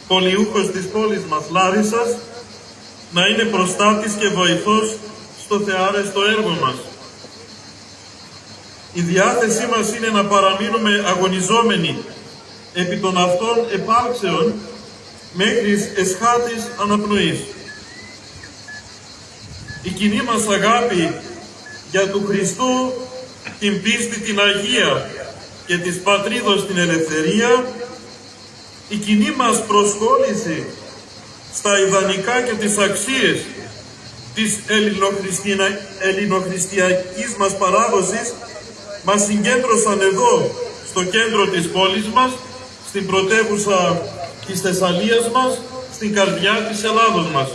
πολιούχος της πόλης μας Λάρισσας, να είναι προστάτης και βοηθός στο θεάρεστο έργο μας. Η διάθεσή μας είναι να παραμείνουμε αγωνιζόμενοι επί των αυτών επάρξεων μέχρι εσχάτης αναπνοής. Η κοινή μας αγάπη για του Χριστού την πίστη την Αγία και της Πατρίδος την ελευθερία, η κοινή μας προσχώρηση στα ιδανικά και τις αξίες της ελληνοχριστιακής μας παράδοσης μας συγκέντρωσαν εδώ, στο κέντρο της πόλης μας, στην πρωτεύουσα της Θεσσαλίας μας, στην καρδιά της Ελλάδος μας.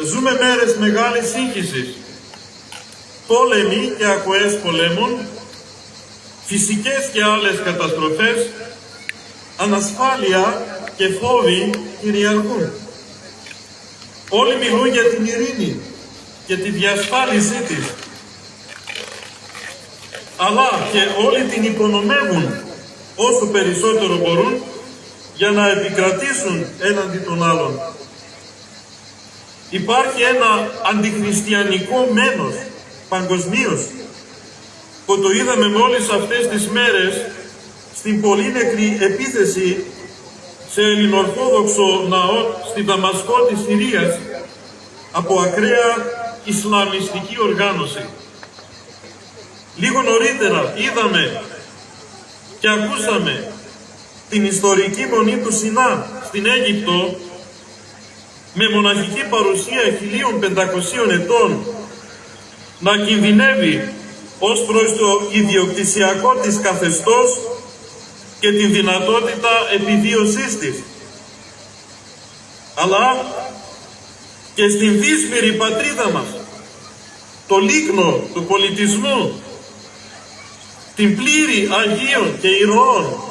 Ζούμε μέρες μεγάλης σύγχυσης, πόλεμοι και ακοές πολέμων, φυσικές και άλλες καταστροφές, ανασφάλεια και φόβοι κυριαρχούν. Όλοι μιλούν για την ειρήνη και τη διασφάλισή της, αλλά και όλοι την υπονομεύουν όσο περισσότερο μπορούν για να επικρατήσουν έναντι των άλλων. Υπάρχει ένα αντιχριστιανικό μένος παγκοσμίως, που το είδαμε μόλις αυτές τις μέρες στην πολύνεκρη επίθεση σε ελληνοορθόδοξο ναό στη Δαμασκό της Συρίας από ακραία Ισλαμιστική οργάνωση. Λίγο νωρίτερα είδαμε και ακούσαμε την ιστορική μονή του Σινά στην Αίγυπτο με μοναχική παρουσία 1500 ετών να κινδυνεύει ως προς το ιδιοκτησιακό της καθεστώς και την δυνατότητα επιβίωσής της. Αλλά και στην δύσμηρη πατρίδα μας, το λίκνο του πολιτισμού, την πλήρη Αγίων και ηρωών,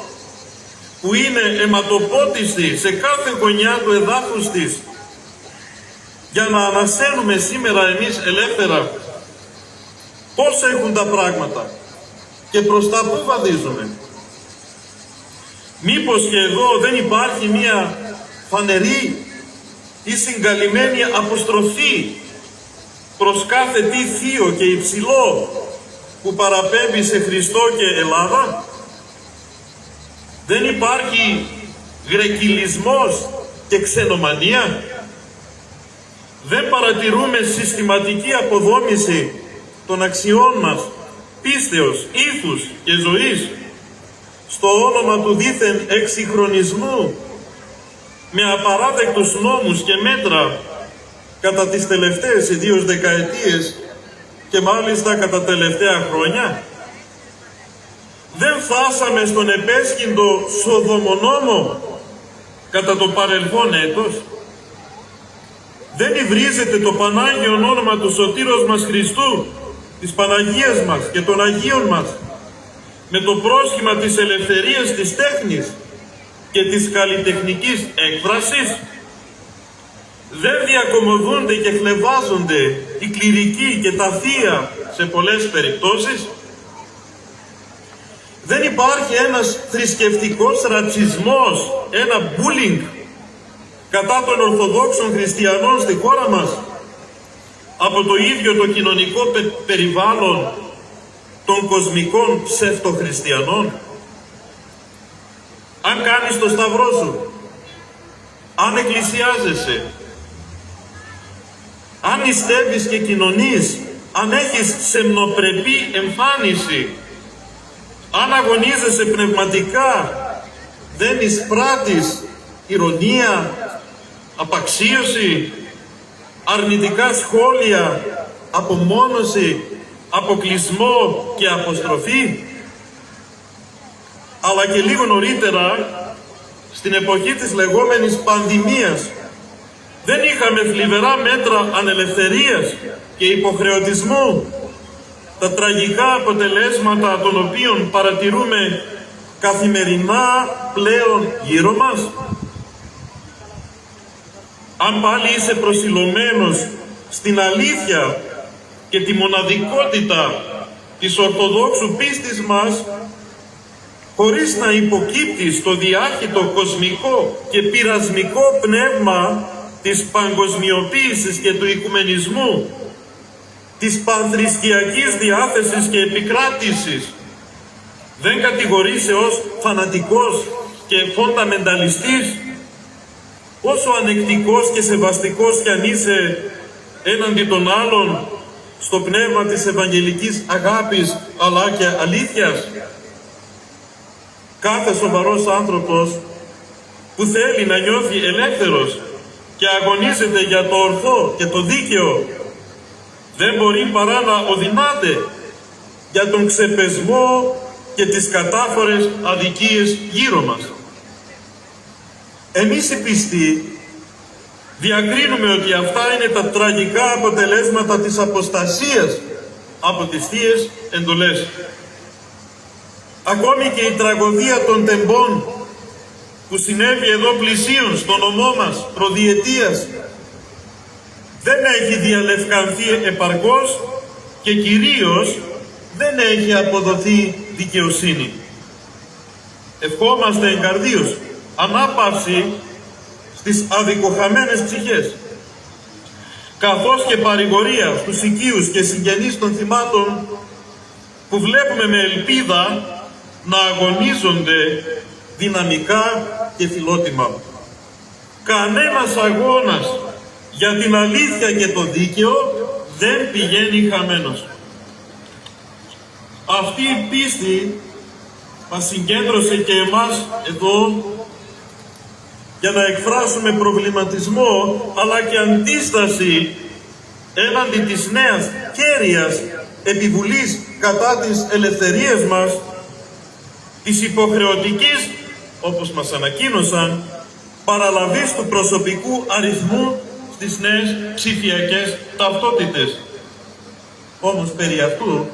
που είναι αιματοπότιστη σε κάθε γωνιά του εδάφους της, για να ανασένουμε σήμερα εμείς ελεύθερα. Πώς έχουν τα πράγματα και προς τα πού βαδίζουμε? Μήπως και εδώ δεν υπάρχει μία φανερή ή συγκαλυμμένη αποστροφή προς κάθε τι θείο και υψηλό που παραπέμπει σε Χριστό και Ελλάδα? Δεν υπάρχει γρεκυλισμός και ξενομανία? Δεν παρατηρούμε συστηματική αποδόμηση των αξιών μας, πίστεως, ήθους και ζωής στο όνομα του δήθεν εξυγχρονισμού με απαράδεκτους νόμους και μέτρα κατά τις τελευταίες ιδίως δεκαετίες και μάλιστα κατά τελευταία χρόνια? Δεν φτάσαμε στον επέσχυντο Σοδομονόμο κατά το παρελθόν έτος? Δεν υβρίζεται το Πανάγιο όνομα του Σωτήρος μας Χριστού, της Παναγίας μας και των Αγίων μας με το πρόσχημα της ελευθερίας της τέχνης και της καλλιτεχνικής έκφρασης? Δεν διακομωδούνται και χλευάζονται οι κληρικοί και τα θεία σε πολλές περιπτώσεις? Δεν υπάρχει ένας θρησκευτικός ρατσισμός, ένα bullying κατά των Ορθοδόξων Χριστιανών στη χώρα μας από το ίδιο το κοινωνικό περιβάλλον των κοσμικών ψευτοχριστιανών? Αν κάνεις το σταυρό σου, αν εκκλησιάζεσαι, αν νηστεύεις και κοινωνείς, αν έχεις σεμνοπρεπή εμφάνιση, αν αγωνίζεσαι πνευματικά, δεν εισπράττεις ηρωνία, απαξίωση, αρνητικά σχόλια, απομόνωση, αποκλεισμό και αποστροφή? Αλλά και λίγο νωρίτερα, στην εποχή της λεγόμενης πανδημίας, δεν είχαμε θλιβερά μέτρα ανελευθερίας και υποχρεωτισμού, τα τραγικά αποτελέσματα των οποίων παρατηρούμε καθημερινά πλέον γύρω μας? Αν πάλι είσαι προσιλωμένος στην αλήθεια και τη μοναδικότητα της Ορθοδόξου πίστης μας, χωρίς να υποκύπτει στο διάχυτο κοσμικό και πειρασμικό πνεύμα της παγκοσμιοποίησης και του οικουμενισμού, της πανθρησκειακής διάθεσης και επικράτησης. Δεν κατηγορείσαι ως φανατικός και φονταμενταλιστής, όσο ανεκτικός και σεβαστικός κι αν είσαι έναντι των άλλων στο πνεύμα της ευαγγελικής αγάπης αλλά και αλήθειας. Κάθε σοβαρός άνθρωπος που θέλει να νιώθει ελεύθερος και αγωνίζεται για το ορθό και το δίκαιο δεν μπορεί παρά να οδυνάται για τον ξεπεσμό και τις κατάφορες αδικίες γύρω μας. Εμείς οι πιστοί διακρίνουμε ότι αυτά είναι τα τραγικά αποτελέσματα της αποστασίας από τις Θείες εντολές. Ακόμη και η τραγωδία των τεμπών που συνέβη εδώ πλησίον στο νομό μας προδιετίας δεν έχει διαλευκανθεί επαρκώς και κυρίως δεν έχει αποδοθεί δικαιοσύνη. Ευχόμαστε εγκαρδίως ανάπαυση στις αδικοχαμένες ψυχές, καθώς και παρηγορία στους οικείους και συγγενείς των θυμάτων που βλέπουμε με ελπίδα να αγωνίζονται δυναμικά και φιλότιμα. Κανένας αγώνας για την αλήθεια και το δίκαιο δεν πηγαίνει χαμένος. Αυτή η πίστη μας συγκέντρωσε και εμάς εδώ για να εκφράσουμε προβληματισμό αλλά και αντίσταση έναντι της νέας κέρυας επιβουλής κατά τις ελευθερίες μας, της υποχρεωτικής, όπως μας ανακοίνωσαν, παραλαβής του προσωπικού αριθμού στις νέες ψηφιακές ταυτότητες. Όμως περί αυτού,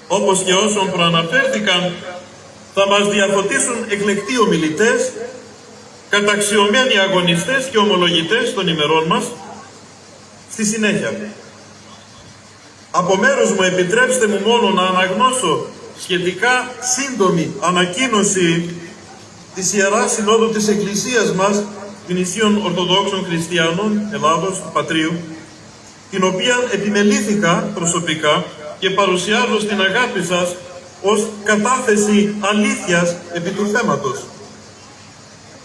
όπως και όσων προαναφέρθηκαν, θα μας διαφωτίσουν εκλεκτοί ομιλητές, καταξιωμένοι αγωνιστές και ομολογητές των ημερών μας, στη συνέχεια. Από μέρους μου επιτρέψτε μου μόνο να αναγνώσω σχετικά σύντομη ανακοίνωση της Ιεράς Συνόδου της Εκκλησίας μας, Γνησίων Ορθοδόξων Χριστιανών Ελλάδος του Πατρίου, την οποία επιμελήθηκα προσωπικά και παρουσιάζω στην αγάπη σας ως κατάθεση αλήθειας επί του θέματος.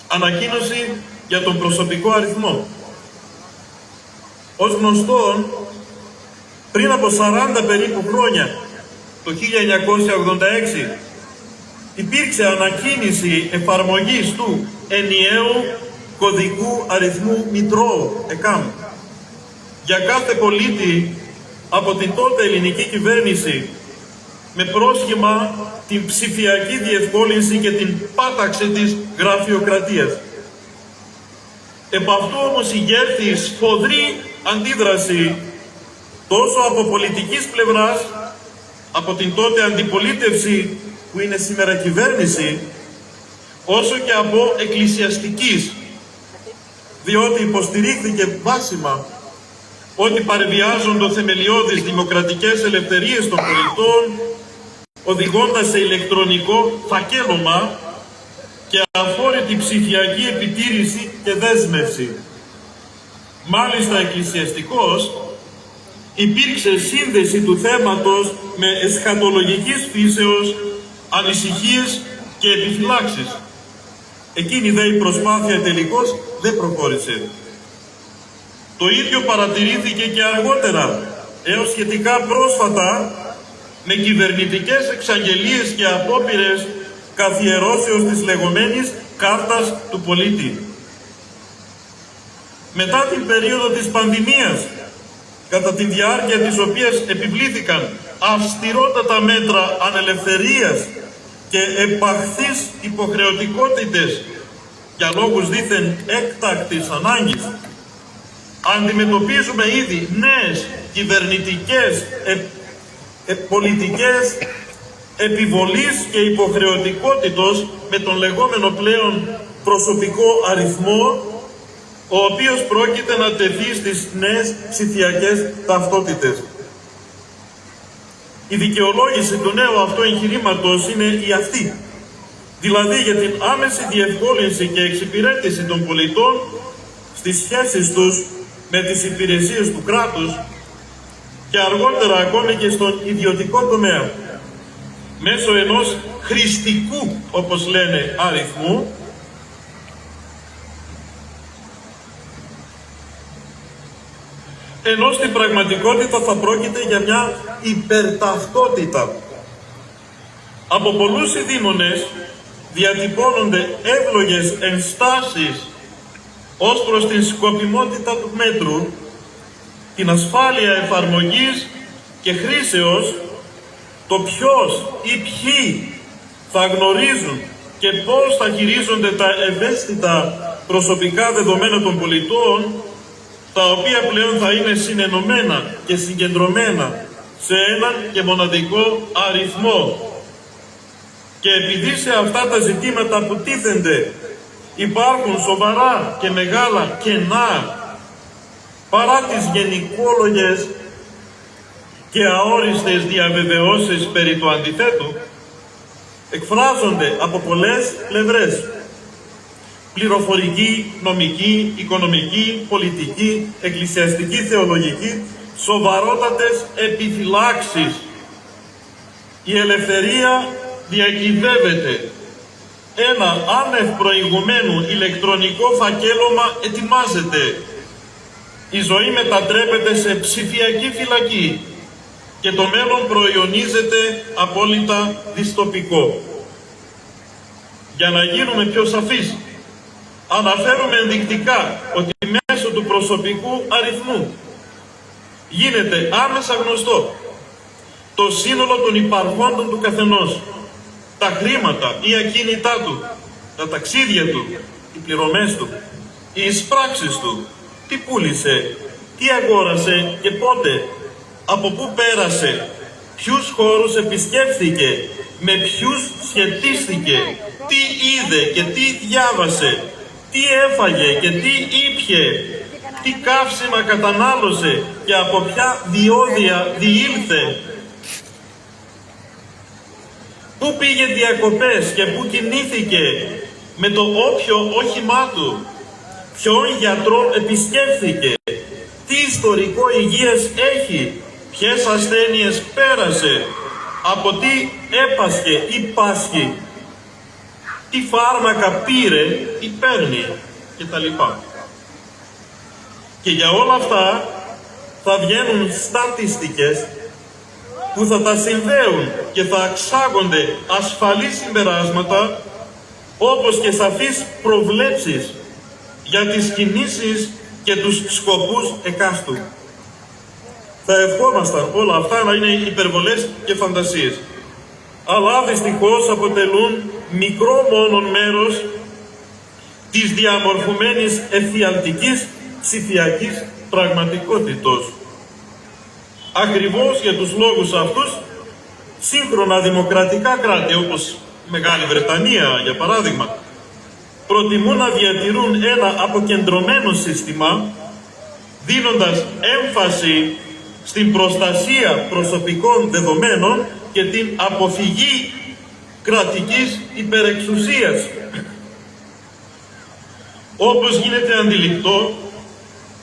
Ανακοίνωση για τον προσωπικό αριθμό. Ως γνωστόν, πριν από 40 περίπου χρόνια, το 1986, υπήρξε ανακοίνηση εφαρμογής του ενιαίου κωδικού αριθμού Μητρώου, ΕΚΑΜ, για κάθε πολίτη από την τότε ελληνική κυβέρνηση, με πρόσχημα την ψηφιακή διευκόλυνση και την πάταξη της γραφειοκρατίας. Επ' αυτού όμως ηγέρθη σφοδρή αντίδραση τόσο από πολιτικής πλευράς, από την τότε αντιπολίτευση που είναι σήμερα κυβέρνηση, όσο και από εκκλησιαστικής, διότι υποστηρίχθηκε βάσιμα ότι παρεβιάζονται θεμελιώδεις δημοκρατικές ελευθερίες των πολιτών, οδηγώντας σε ηλεκτρονικό φακέλωμα και αφόρητη ψηφιακή επιτήρηση και δέσμευση. Μάλιστα εκκλησιαστικός υπήρξε σύνδεση του θέματος με εσχατολογικής φύσεως ανησυχίες και επιφυλάξεις. Εκείνη δε η προσπάθεια τελικώς δεν προχώρησε. Το ίδιο παρατηρήθηκε και αργότερα, έως σχετικά πρόσφατα, με κυβερνητικές εξαγγελίες και απόπειρες καθιερώσεως της λεγόμενης κάρτας του πολίτη. Μετά την περίοδο της πανδημίας, κατά τη διάρκεια της οποίας επιβλήθηκαν αυστηρότατα μέτρα ανελευθερίας και επαχθείς υποχρεωτικότητες για λόγους δήθεν έκτακτης ανάγκης, αντιμετωπίζουμε ήδη νέες κυβερνητικές πολιτικές επιβολής και υποχρεωτικότητος με τον λεγόμενο πλέον προσωπικό αριθμό, ο οποίος πρόκειται να τεθεί στις νέες ψηφιακές ταυτότητες. Η δικαιολόγηση του νέου αυτού εγχειρήματος είναι η αυτή. δηλαδή για την άμεση διευκόλυνση και εξυπηρέτηση των πολιτών στις σχέσεις τους με τις υπηρεσίες του κράτους και αργότερα ακόμη και στον ιδιωτικό τομέα, μέσω ενός χρηστικού, όπως λένε, αριθμού, ενώ στην πραγματικότητα θα πρόκειται για μια υπερταυτότητα. Από πολλούς ειδήμονες διατυπώνονται εύλογες ενστάσεις ως προς την σκοπιμότητα του μέτρου, την ασφάλεια εφαρμογής και χρήσεως, το ποιος ή ποιοι θα γνωρίζουν και πώς θα χειρίζονται τα ευαίσθητα προσωπικά δεδομένα των πολιτών, τα οποία πλέον θα είναι συνενωμένα και συγκεντρωμένα σε έναν και μοναδικό αριθμό. Και επειδή σε αυτά τα ζητήματα που τίθενται υπάρχουν σοβαρά και μεγάλα κενά, παρά τις γενικόλογες και αόριστες διαβεβαιώσεις περί του αντιθέτου, εκφράζονται από πολλές πλευρές: πληροφορική, νομική, οικονομική, πολιτική, εκκλησιαστική, θεολογική, σοβαρότατες επιφυλάξεις. Η ελευθερία διακυβεύεται. Ένα άνευ προηγουμένου ηλεκτρονικό φακέλωμα ετοιμάζεται. Η ζωή μετατρέπεται σε ψηφιακή φυλακή και το μέλλον προϊονίζεται απόλυτα δυστοπικό. Για να γίνουμε πιο σαφείς, αναφέρουμε ενδεικτικά ότι μέσω του προσωπικού αριθμού γίνεται άμεσα γνωστό το σύνολο των υπαρχόντων του καθενός, τα χρήματα ή ακίνητά του, τα ταξίδια του, οι πληρωμές του, οι εισπράξεις του, τι πούλησε, τι αγόρασε και πότε, από πού πέρασε, ποιους χώρους επισκέφθηκε, με ποιους σχετίστηκε, τι είδε και τι διάβασε, τι έφαγε και τι ήπιε, τι καύσιμα κατανάλωσε και από ποια διόδια διήλθε, πού πήγε διακοπές και πού κινήθηκε με το όποιο όχημά του, ποιον γιατρό επισκέφθηκε, τι ιστορικό υγείας έχει, ποιες ασθένειες πέρασε, από τι έπασχε ή πάσχει, τι φάρμακα πήρε ή παίρνει κτλ. Και για όλα αυτά θα βγαίνουν στατιστικές που θα τα συνδέουν και θα εξάγονται ασφαλή συμπεράσματα, όπως και σαφείς προβλέψεις για τις κινήσεις και τους σκοπούς εκάστου. Θα ευχόμασταν όλα αυτά να είναι υπερβολές και φαντασίες, αλλά δυστυχώς αποτελούν μικρό μόνον μέρος της διαμορφωμένης εφιαλτικής ψηφιακής πραγματικότητος. Ακριβώς για τους λόγους αυτούς, σύγχρονα δημοκρατικά κράτη, όπως η Μεγάλη Βρετανία για παράδειγμα, προτιμούν να διατηρούν ένα αποκεντρωμένο σύστημα, δίνοντας έμφαση στην προστασία προσωπικών δεδομένων και την αποφυγή κρατικής υπερεξουσίας. Όπως γίνεται αντιληπτό,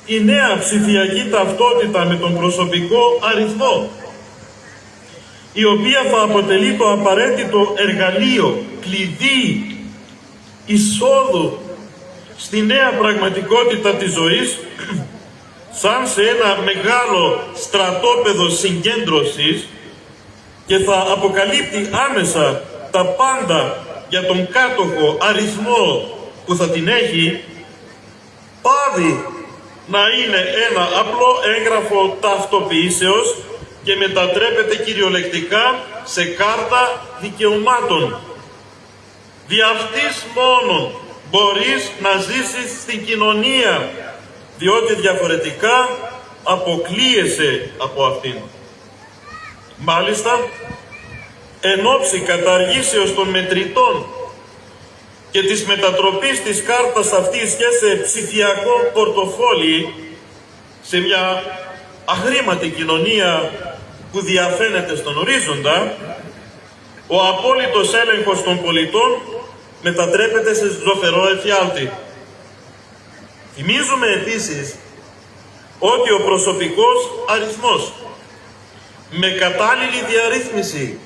η νέα ψηφιακή ταυτότητα με τον προσωπικό αριθμό, η οποία θα αποτελεί το απαραίτητο εργαλείο, κλειδί εισόδου στη νέα πραγματικότητα της ζωής, σαν σε ένα μεγάλο στρατόπεδο συγκέντρωσης, και θα αποκαλύπτει άμεσα τα πάντα για τον κάτοχο αριθμό που θα την έχει, πάβει να είναι ένα απλό έγγραφο ταυτοποιήσεως και μετατρέπεται κυριολεκτικά σε κάρτα δικαιωμάτων. Δι' αυτής μόνον μπορείς να ζήσεις στην κοινωνία, διότι διαφορετικά αποκλείεσαι από αυτήν. Μάλιστα, εν ώψη καταργήσεως των μετρητών και της μετατροπής της κάρτας αυτής και σε ψηφιακό πορτοφόλι, σε μια αχρήματη κοινωνία που διαφαίνεται στον ορίζοντα, ο απόλυτος έλεγχος των πολιτών μετατρέπεται σε ζωφερό εφιάλτη. Θυμίζουμε επίσης ότι ο προσωπικός αριθμός με κατάλληλη διαρρύθμιση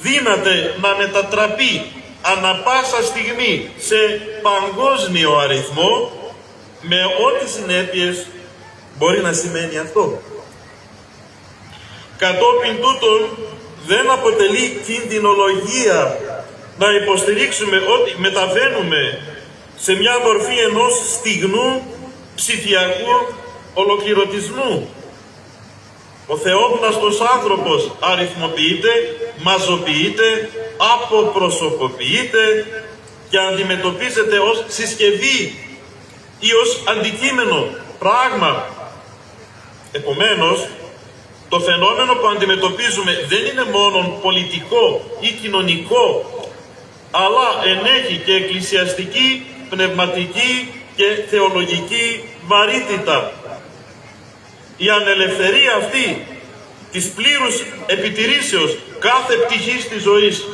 δύναται να μετατραπεί ανα πάσα στιγμή σε παγκόσμιο αριθμό, με ό,τι συνέπειες μπορεί να σημαίνει αυτό. Κατόπιν τούτων δεν αποτελεί κινδυνολογία να υποστηρίξουμε ότι μεταβαίνουμε σε μια μορφή ενός στιγνού ψηφιακού ολοκληρωτισμού. Ο θεόπναστος άνθρωπος αριθμοποιείται, μαζοποιείται, αποπροσωποποιείται και αντιμετωπίζεται ως συσκευή ή ως αντικείμενο, πράγμα. Επομένως, το φαινόμενο που αντιμετωπίζουμε δεν είναι μόνο πολιτικό ή κοινωνικό, αλλά ενέχει και εκκλησιαστική, πνευματική και θεολογική βαρύτητα. Η ανελευθερία αυτή της πλήρους επιτηρήσεως κάθε πτυχής της ζωής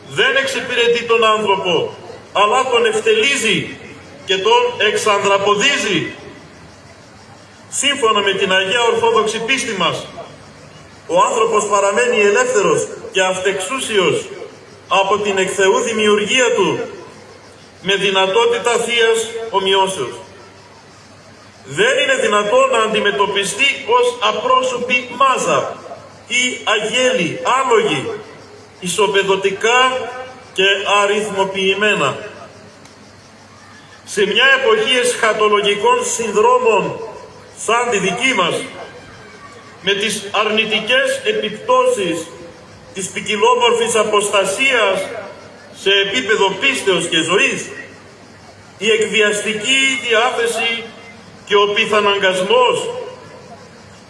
δεν εξυπηρετεί τον άνθρωπο, αλλά τον ευτελίζει και τον εξανδραποδίζει. Σύμφωνα με την Αγία Ορθόδοξη πίστη μας, ο άνθρωπος παραμένει ελεύθερος και αυτεξούσιος από την εκ Θεού δημιουργία του, με δυνατότητα θείας ομοιώσεως. Δεν είναι δυνατόν να αντιμετωπιστεί ως απρόσωπη μάζα ή αγέλη, άλογη, ισοπεδωτικά και αριθμοποιημένα. Σε μια εποχή εσχατολογικών συνδρόμων σαν τη δική μας, με τις αρνητικές επιπτώσεις της ποικιλόμορφης αποστασίας σε επίπεδο πίστεως και ζωής, η εκβιαστική διάθεση και ο πιθαναγκασμός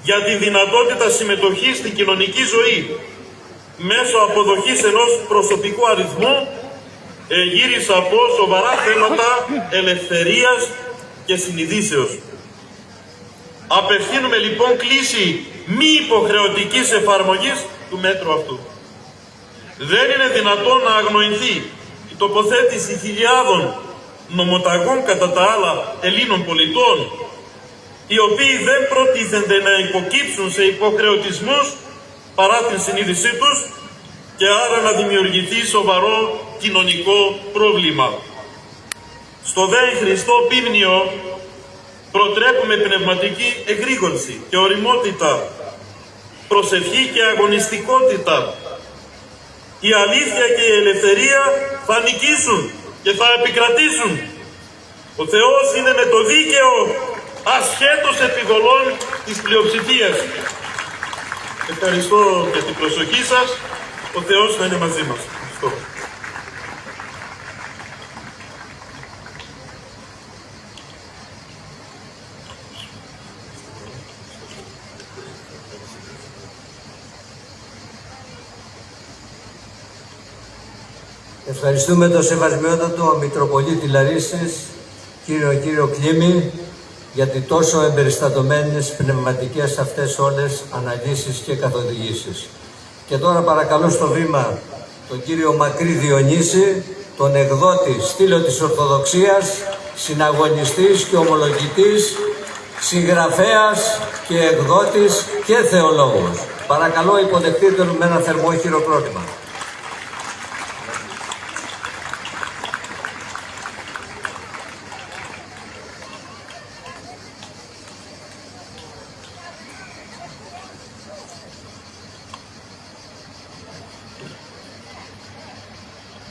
για τη δυνατότητα συμμετοχής στην κοινωνική ζωή μέσω αποδοχής ενός προσωπικού αριθμού γύρισε από σοβαρά θέματα ελευθερίας και συνειδήσεως. Απευθύνουμε λοιπόν κλίση μη υποχρεωτικής εφαρμογής του μέτρου αυτού. Δεν είναι δυνατόν να αγνοηθεί η τοποθέτηση χιλιάδων νομοταγών κατά τα άλλα Ελλήνων πολιτών, οι οποίοι δεν προτίθενται να υποκύψουν σε υποχρεωτισμούς παρά την συνείδησή τους και άρα να δημιουργηθεί σοβαρό κοινωνικό πρόβλημα. Στο δε Χριστό πίμνιο προτρέπουμε πνευματική εγρήγορση και ωριμότητα, προσευχή και αγωνιστικότητα. Η αλήθεια και η ελευθερία θα νικήσουν και θα επικρατήσουν. Ο Θεός είναι με το δίκαιο ασχέτως επιδολών της πλειοψηφίας. Ευχαριστώ για την προσοχή σας. Ο Θεός θα είναι μαζί μας. Ευχαριστώ. Ευχαριστούμε τον Σεβασμιότατο Μητροπολίτη Λαρίσσης, κύριο Κλήμη, για τις τόσο εμπεριστατωμένες πνευματικές αυτές όλες αναλύσεις και καθοδηγήσεις. Και τώρα παρακαλώ στο βήμα τον κύριο Μακρύ Διονύση, τον εκδότη στήλο της Ορθοδοξίας, συναγωνιστής και ομολογητής, συγγραφέας και εκδότης και θεολόγος. Παρακαλώ υποδεχτείτε τον με ένα θερμό χειροκρότημα.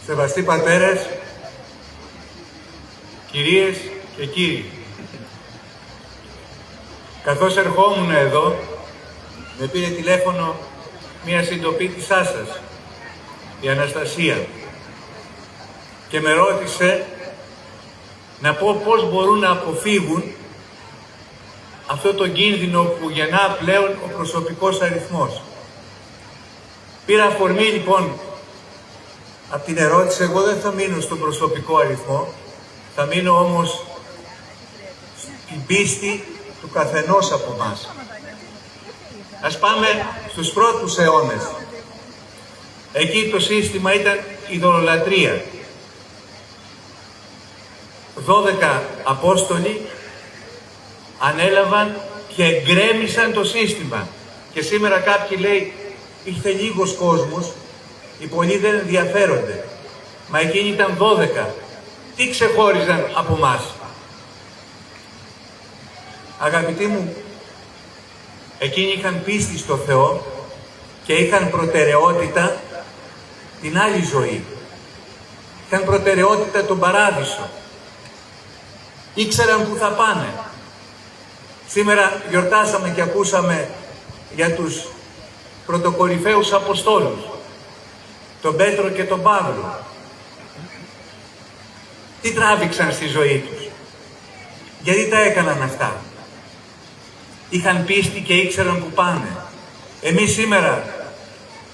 Σεβαστοί πατέρες, κυρίες και κύριοι, καθώς ερχόμουν εδώ, με πήρε τηλέφωνο μία συντοπίτησά σας, η Αναστασία, και με ρώτησε να πω πώς μπορούν να αποφύγουν αυτό το κίνδυνο που γεννά πλέον ο προσωπικός αριθμός. Πήρα αφορμή λοιπόν από την ερώτηση. Εγώ δεν θα μείνω στον προσωπικό αριθμό, θα μείνω όμως στην πίστη του καθενός από εμάς. Ας πάμε στους πρώτους αιώνες. Εκεί το σύστημα ήταν ειδωλολατρία. 12 Απόστολοι ανέλαβαν και γκρέμισαν το σύστημα. Και σήμερα κάποιοι λέει, ήρθε λίγος κόσμος, οι πολλοί δεν ενδιαφέρονται. Μα εκείνοι ήταν 12. Τι ξεχώριζαν από μας? Αγαπητοί μου, εκείνοι είχαν πίστη στο Θεό και είχαν προτεραιότητα την άλλη ζωή. Είχαν προτεραιότητα τον παράδεισο. Ήξεραν που θα πάνε. Σήμερα γιορτάσαμε και ακούσαμε για τους πρωτοκορυφαίους Αποστόλους, τον Πέτρο και τον Παύλο. Τι τράβηξαν στη ζωή τους? Γιατί τα έκαναν αυτά? Είχαν πίστη και ήξεραν που πάνε. Εμείς σήμερα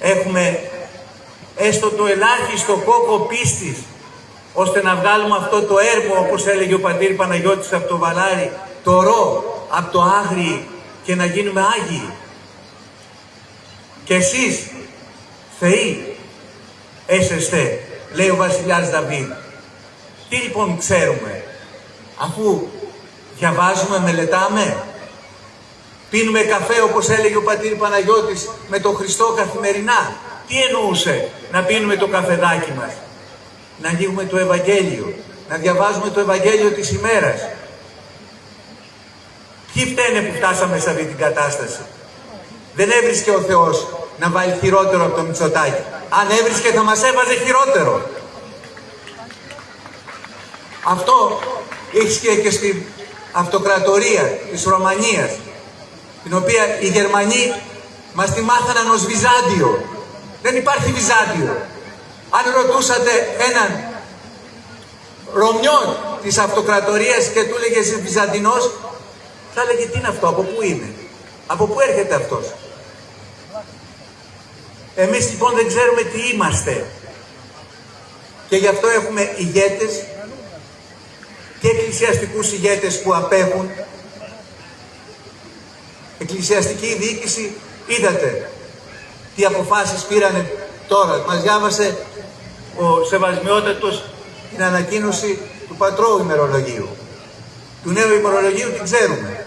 έχουμε έστω το ελάχιστο κόκο πίστης, ώστε να βγάλουμε αυτό το έργο, όπως έλεγε ο πατήρ Παναγιώτης από το Βαλάρι, το ρο από το άγρι, και να γίνουμε Άγιοι. Και εσείς, θεοί, έσεστε, λέει ο βασιλιάς Δαβίδ. Τι λοιπόν ξέρουμε? Αφού διαβάζουμε, μελετάμε, πίνουμε καφέ, όπως έλεγε ο πατήρ Παναγιώτης, με τον Χριστό καθημερινά. Τι εννοούσε να πίνουμε το καφεδάκι μας? Να ανοίγουμε το Ευαγγέλιο, να διαβάζουμε το Ευαγγέλιο της ημέρας. Ποιοι φταίνε που φτάσαμε σε αυτή την κατάσταση? Δεν έβρισκε ο Θεός να βάλει χειρότερο από το Μητσοτάκη. Αν έβρισκε θα μας έβαζε χειρότερο. Αυτό ίσχυε και στην αυτοκρατορία της Ρωμανίας, την οποία οι Γερμανοί μας τη μάθαναν ως Βυζάντιο. Δεν υπάρχει Βυζάντιο. Αν ρωτούσατε έναν Ρωμιό της αυτοκρατορίας και του έλεγε είσαι Βυζαντινός, θα έλεγε τι είναι αυτό, από πού είναι, από πού έρχεται αυτός? Εμείς λοιπόν δεν ξέρουμε τι είμαστε. Και γι' αυτό έχουμε ηγέτες και εκκλησιαστικούς ηγέτες που απέχουν. Εκκλησιαστική διοίκηση, είδατε τι αποφάσεις πήρανε τώρα. Μας διάβασε ο Σεβασμιότατος την ανακοίνωση του Πατρώου ημερολογίου. Του νέου ημερολογίου την ξέρουμε.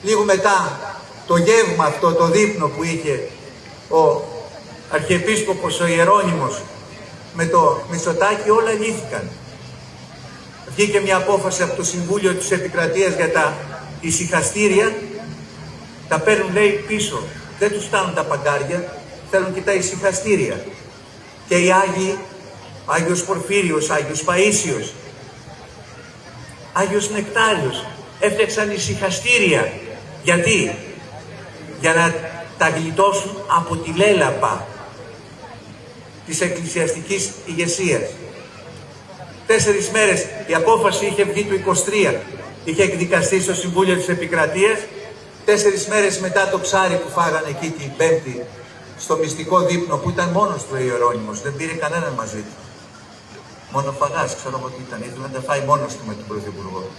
Λίγο μετά το γεύμα αυτό, το δείπνο που είχε ο Αρχιεπίσκοπος ο Ιερώνυμος με το Μητσοτάκη, όλα λύθηκαν. Βγήκε μια απόφαση από το Συμβούλιο της Επικρατείας για τα ησυχαστήρια. Τα παίρνουν, λέει, πίσω. Δεν τους φτάνουν τα παγκάρια, θέλουν και τα ησυχαστήρια. Και οι Άγιοι, Άγιος Πορφύριος, Άγιος Παΐσιος, Άγιος Νεκτάριος, έφτιαξαν ησυχαστήρια. Γιατί? Για να τα γλιτώσουν από τη λέλαπα της εκκλησιαστικής ηγεσίας. 4 μέρες, η απόφαση είχε βγει του 23, είχε εκδικαστεί στο Συμβούλιο της Επικρατείας. 4 μέρες μετά το ψάρι που φάγανε εκεί την Πέμπτη στο μυστικό δείπνο, που ήταν μόνος του ο Ιερώνυμος, δεν πήρε κανέναν μαζί του. Μόνο φαγάς, ξέρω εγώ τι ήταν, ήθελε να τα φάει μόνος του με τον Πρωθυπουργό.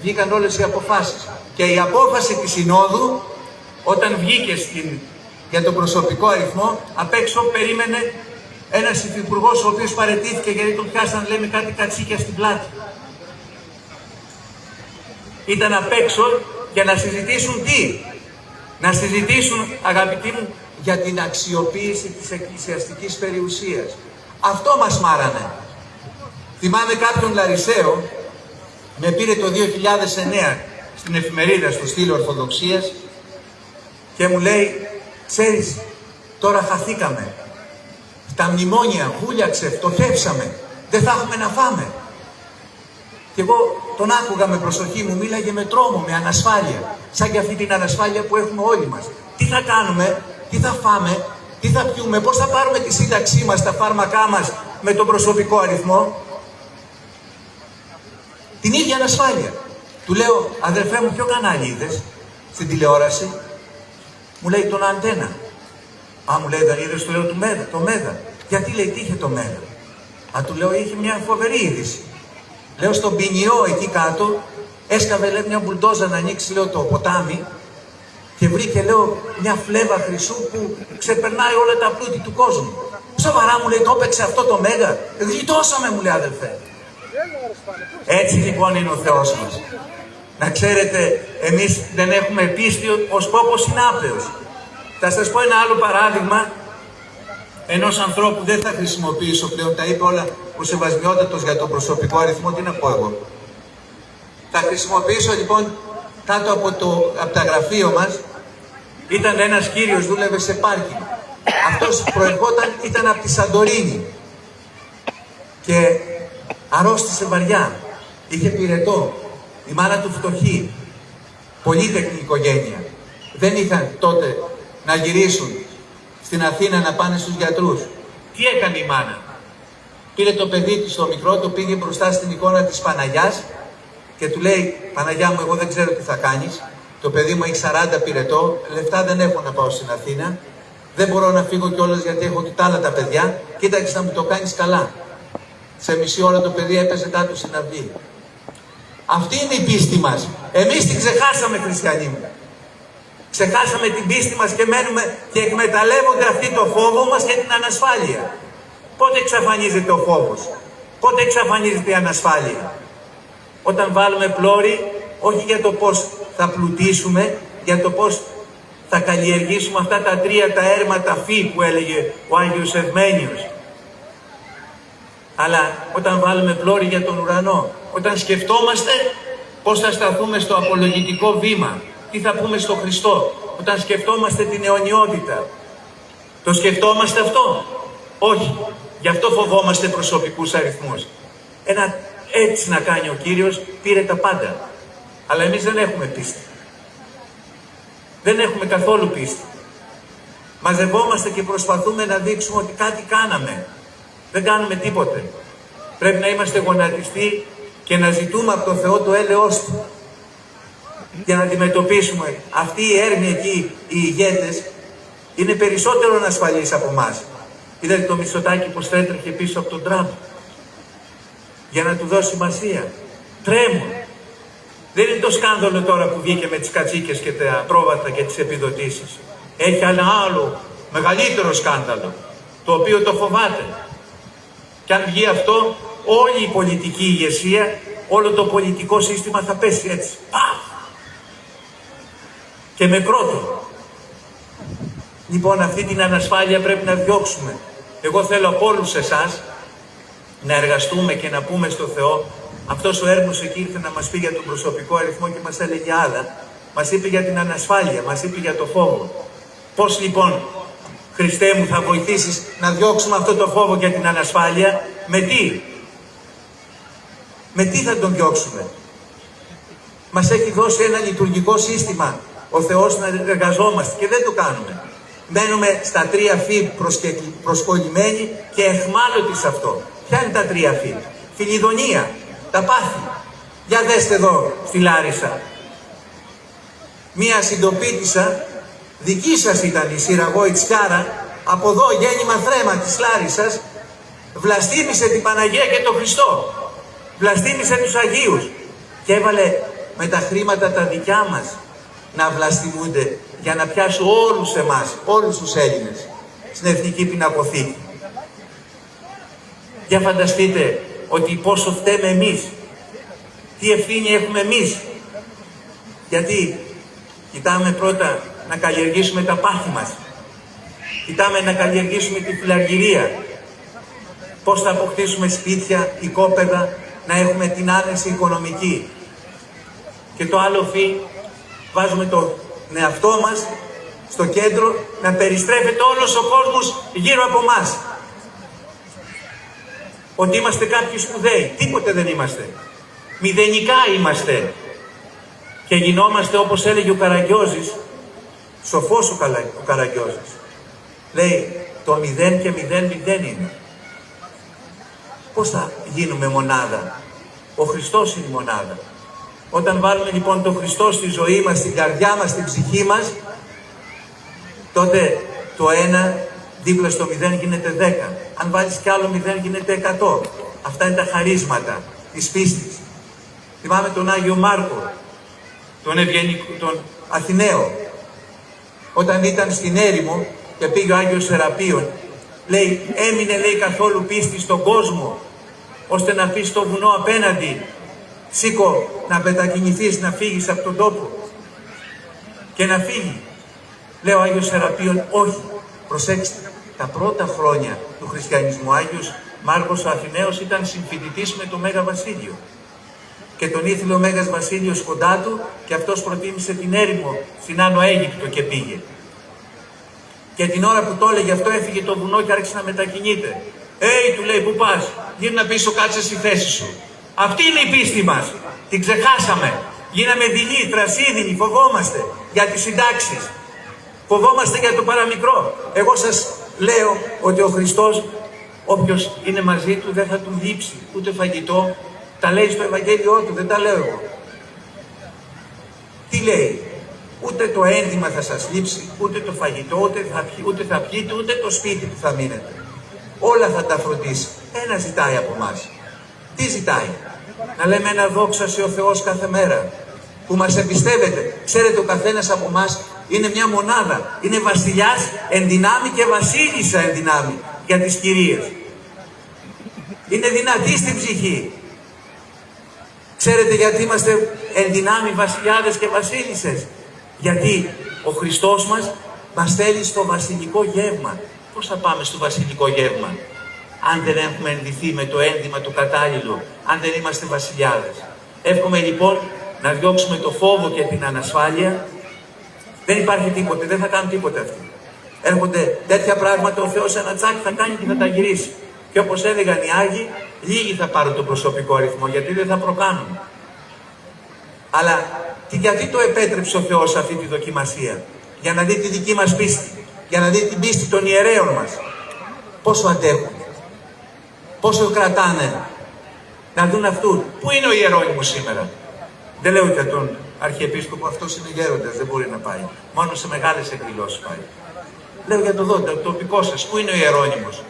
Βγήκαν όλες οι αποφάσεις. Και η απόφαση της Συνόδου, όταν βγήκε για τον προσωπικό αριθμό, απ' έξω περίμενε ένας υφυπουργός ο οποίος παραιτήθηκε γιατί τον πιάσαν, λέει, με κάτι κατσίκια στην πλάτη. Ήταν απ' έξω για να συζητήσουν τι? Να συζητήσουν, αγαπητοί μου, για την αξιοποίηση της εκκλησιαστικής περιουσίας. Αυτό μας μάρανε. Θυμάμαι κάποιον Λαρισαίο, με πήρε το 2009 στην εφημερίδα στο στήλο Ορθοδοξίας και μου λέει, ξέρεις, τώρα χαθήκαμε. Τα μνημόνια βούλιαξε, φτωχεύσαμε, δεν θα έχουμε να φάμε. Και εγώ τον άκουγα με προσοχή, μου μίλαγε με τρόμο, με ανασφάλεια. Σαν και αυτή την ανασφάλεια που έχουμε όλοι μας. Τι θα κάνουμε, τι θα φάμε, τι θα πιούμε, πώς θα πάρουμε τη σύνταξή μας, τα φάρμακά μας με τον προσωπικό αριθμό? Την ίδια ανασφάλεια. Του λέω, αδερφέ μου, ποιο κανάλι είδες στην τηλεόραση? Μου λέει, τον Αντένα. Α, μου λέει, δεν είδες? Του λέω, το Μέγα. Γιατί, λέει, τι είχε το Μέγα? Α, του λέω, είχε μια φοβερή είδηση. Λέω, στον Ποινιό εκεί κάτω έσκαβε, λέει, μια μπουλντόζα να ανοίξει, λέω, το ποτάμι και βρήκε, λέω, μια φλέβα χρυσού που ξεπερνάει όλα τα πλούτη του κόσμου. Σοβαρά, μου λέει, το έπαιξε αυτό το Μέγα? Γλιτώσαμε, μου λέει, αδελφέ. Έτσι λοιπόν είναι ο Θεός μας. Να ξέρετε, εμείς δεν έχουμε πίστη, ο σκόπος είναι άπλεος. Θα σας πω ένα άλλο παράδειγμα ενός ανθρώπου, δεν θα χρησιμοποιήσω πλέον, τα είπε όλα ο Σεβασμιότατος για τον προσωπικό αριθμό, τι να πω εγώ. Θα χρησιμοποιήσω λοιπόν κάτω από τα γραφείο μας, ήταν ένας κύριος, δούλευε σε πάρκινγκ. Αυτός ήταν από τη Σαντορίνη και αρρώστησε βαριά, είχε πυρετό, η μάνα του φτωχή, πολύτεκνη οικογένεια. Δεν είχαν τότε να γυρίσουν στην Αθήνα να πάνε στους γιατρούς. Τι έκανε η μάνα? Πήρε το παιδί της το μικρό, το πήγε μπροστά στην εικόνα της Παναγιάς και του λέει, Παναγιά μου, εγώ δεν ξέρω τι θα κάνεις, το παιδί μου έχει 40 πυρετό, λεφτά δεν έχω να πάω στην Αθήνα, δεν μπορώ να φύγω κιόλας γιατί έχω και τα άλλα τα παιδιά, κοίταξε να μου το κάνεις καλά. Σε μισή ώρα το παιδί έπεσε κάτω στην αυλή. Αυτή είναι η πίστη μας. Εμείς την ξεχάσαμε, χριστιανοί μου. Ξεχάσαμε την πίστη μας και μένουμε και εκμεταλλεύονται αυτή το φόβο μας και την ανασφάλεια. Πότε εξαφανίζεται ο φόβος? Πότε εξαφανίζεται η ανασφάλεια? Όταν βάλουμε πλώρη, όχι για το πώς θα πλουτίσουμε, για το πώς θα καλλιεργήσουμε αυτά τα τρία τα έρματα φύ που έλεγε ο Άγιος Ευμένιος. Αλλά όταν βάλουμε πλώρη για τον ουρανό, όταν σκεφτόμαστε πώς θα σταθούμε στο απολογητικό βήμα, τι θα πούμε στο Χριστό, όταν σκεφτόμαστε την αιωνιότητα. Το σκεφτόμαστε αυτό? Όχι. Γι' αυτό φοβόμαστε προσωπικούς αριθμούς. Ένα έτσι να κάνει ο Κύριος, πήρε τα πάντα. Αλλά εμείς δεν έχουμε πίστη. Δεν έχουμε καθόλου πίστη. Μαζευόμαστε και προσπαθούμε να δείξουμε ότι κάτι κάναμε. Δεν κάνουμε τίποτε. Πρέπει να είμαστε γονατιστοί και να ζητούμε από τον Θεό το έλεος Του. Για να αντιμετωπίσουμε. Αυτοί οι έρμοι εκεί, οι ηγέτες, είναι περισσότερο ασφαλείς από εμάς. Είδατε το Μητσοτάκη πως τρέτρεχε πίσω από τον Τραμπ για να του δώσει σημασία. Τρέμουν. Δεν είναι το σκάνδαλο τώρα που βγήκε με τις κατσίκες και τα πρόβατα και τις επιδοτήσεις. Έχει ένα άλλο μεγαλύτερο σκάνδαλο, το οποίο το φοβάται. Και αν βγει αυτό, όλη η πολιτική ηγεσία, όλο το πολιτικό σύστημα θα πέσει έτσι. Και με κρότο. Λοιπόν, αυτή την ανασφάλεια πρέπει να διώξουμε. Εγώ θέλω από όλους εσάς να εργαστούμε και να πούμε στο Θεό. Αυτός ο έρμος εκεί ήρθε να μας πει για τον προσωπικό αριθμό και μας έλεγε άλλα. Μας είπε για την ανασφάλεια, μας είπε για το φόβο. Πώς λοιπόν, Χριστέ μου, θα βοηθήσεις να διώξουμε αυτό το φόβο για την ανασφάλεια? Με τι? Με τι θα τον διώξουμε? Μας έχει δώσει ένα λειτουργικό σύστημα ο Θεός να εργαζόμαστε και δεν το κάνουμε. Μένουμε στα τρία φύ προσκολλημένοι και εχμάλωτοι σε αυτό. Ποια είναι τα τρία φύ? Φιλιδονία, τα πάθη. Για δέστε εδώ στη Λάρισα. Μία συντοπίτισσα, δική σας ήταν η Συραγώ η Τσιάρα, από εδώ γέννημα θρέμα της Λάρισσας, βλαστήμησε την Παναγία και τον Χριστό. Βλαστήμησε τους Αγίους και έβαλε με τα χρήματα τα δικιά μας να βλαστημούνται για να πιάσουν όλους εμάς, όλους τους Έλληνες στην Εθνική Πινακοθήκη. Για φανταστείτε ότι πόσο φταίμε εμείς, τι ευθύνη έχουμε εμείς. Γιατί κοιτάμε πρώτα να καλλιεργήσουμε τα πάθη μας, κοιτάμε να καλλιεργήσουμε τη φιλαργυρία, πώς θα αποκτήσουμε σπίτια, οικόπεδα, να έχουμε την άνεση οικονομική. Και το άλλο φύ, βάζουμε τον εαυτό μας στο κέντρο, να περιστρέφεται όλος ο κόσμος γύρω από μας. Ότι είμαστε κάποιοι σπουδαίοι. Τίποτε δεν είμαστε. Μηδενικά είμαστε. Και γινόμαστε, όπως έλεγε ο Καραγκιόζης, σοφός ο Καραγκιόζης. Λέει, το 0 και 0 είναι. Πώς θα γίνουμε μονάδα? Ο Χριστός είναι η μονάδα. Όταν βάλουμε λοιπόν τον Χριστό στη ζωή μας, στην καρδιά μας, στην ψυχή μας, τότε το 1 δίπλα στο 0 γίνεται 10. Αν βάλεις κι άλλο 0 γίνεται 100. Αυτά είναι τα χαρίσματα της πίστης. Θυμάμαι τον Άγιο Μάρκο, τον Αθηναίο, όταν ήταν στην έρημο και πήγε ο Άγιος Σεραπείων, λέει, έμεινε, λέει, καθόλου πίστη στον κόσμο ώστε να πεις στο βουνό απέναντι, σήκω να μετακινηθείς, να φύγεις από τον τόπο και να φύγει. Λέει ο Άγιος Σεραπείων, όχι. Προσέξτε, τα πρώτα χρόνια του χριστιανισμού ο Άγιος Μάρκος ο Αθηναίος ήταν συμφοιτητής με τον Μέγα Βασίλειο. Και τον ήθελε ο Μέγας Βασίλειος κοντά του και αυτός προτίμησε την έρημο στην Άνω Αίγυπτο και πήγε. Και την ώρα που το έλεγε αυτό έφυγε το βουνό και άρχισε να μετακινείται. Του λέει, πού πας? Γύρνα πίσω, κάτσε στη θέση σου. Αυτή είναι η πίστη μας. Την ξεχάσαμε. Γίναμε δειλοί, θρασίδινοι, φοβόμαστε για τις συντάξεις. Φοβόμαστε για το παραμικρό. Εγώ σας λέω ότι ο Χριστός, όποιος είναι μαζί του, δεν θα του λείψει ούτε φαγητό. Τα λέει στο Ευαγγέλιό του, δεν τα λέω εγώ. Τι λέει? Ούτε το ένδυμα θα σας λείψει, ούτε το φαγητό, ούτε θα πιείτε, ούτε το σπίτι που θα μείνετε. Όλα θα τα φροντίσει. Ένα ζητάει από εμάς. Τι ζητάει? Να λέμε ένα δόξα σε ο Θεός κάθε μέρα. Που μας εμπιστεύεται. Ξέρετε, ο καθένας από εμάς είναι μια μονάδα. Είναι βασιλιάς εν δυνάμει και βασίλισσα εν δυνάμει για τις κυρίες. Είναι δυνατή στην ψυχή. Ξέρετε γιατί είμαστε εν δυνάμει βασιλιάδες και βασίλισσες? Γιατί ο Χριστός μας θέλει στο βασιλικό γεύμα. Πώς θα πάμε στο βασιλικό γεύμα αν δεν έχουμε ενδυθεί με το ένδυμα το κατάλληλο, αν δεν είμαστε βασιλιάδες? Εύχομαι λοιπόν να διώξουμε το φόβο και την ανασφάλεια. Δεν υπάρχει τίποτε, δεν θα κάνουν τίποτε αυτοί. Έρχονται τέτοια πράγματα, ο Θεός ένα τσάκι θα κάνει και θα τα γυρίσει. Και όπως έλεγαν οι Άγιοι, λίγοι θα πάρουν τον προσωπικό αριθμό, γιατί δεν θα προκάνουν. Αλλά γιατί το επέτρεψε ο Θεός αυτή τη δοκιμασία? Για να δει τη δική μας πίστη, για να δει την πίστη των ιερέων μας. Πόσο αντέχουν, πόσο κρατάνε, να δουν αυτού. Πού είναι ο Ιερώνυμος σήμερα? Δεν λέω για τον Αρχιεπίσκοπο, αυτός είναι γέροντας, δεν μπορεί να πάει. Μόνο σε μεγάλες εκδηλώσεις πάει. Λέω για το τοπικό σας, πού είναι ο Ιερώνυμος?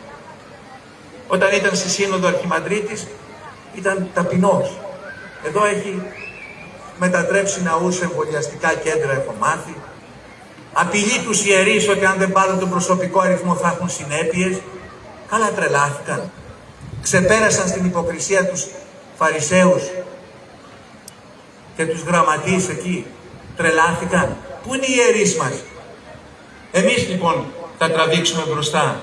Όταν ήταν στη Σύνοδο Αρχιμανδρίτης ήταν ταπεινός. Εδώ έχει μετατρέψει ναούς σε εμβολιαστικά κέντρα, έχω μάθει. Απειλεί τους ιερείς ότι αν δεν πάρουν τον προσωπικό αριθμό θα έχουν συνέπειες. Καλά, τρελάθηκαν. Ξεπέρασαν στην υποκρισία τους Φαρισαίους και τους γραμματείς εκεί. Τρελάθηκαν. Πού είναι οι ιερείς μας? Εμείς λοιπόν θα τραβήξουμε μπροστά.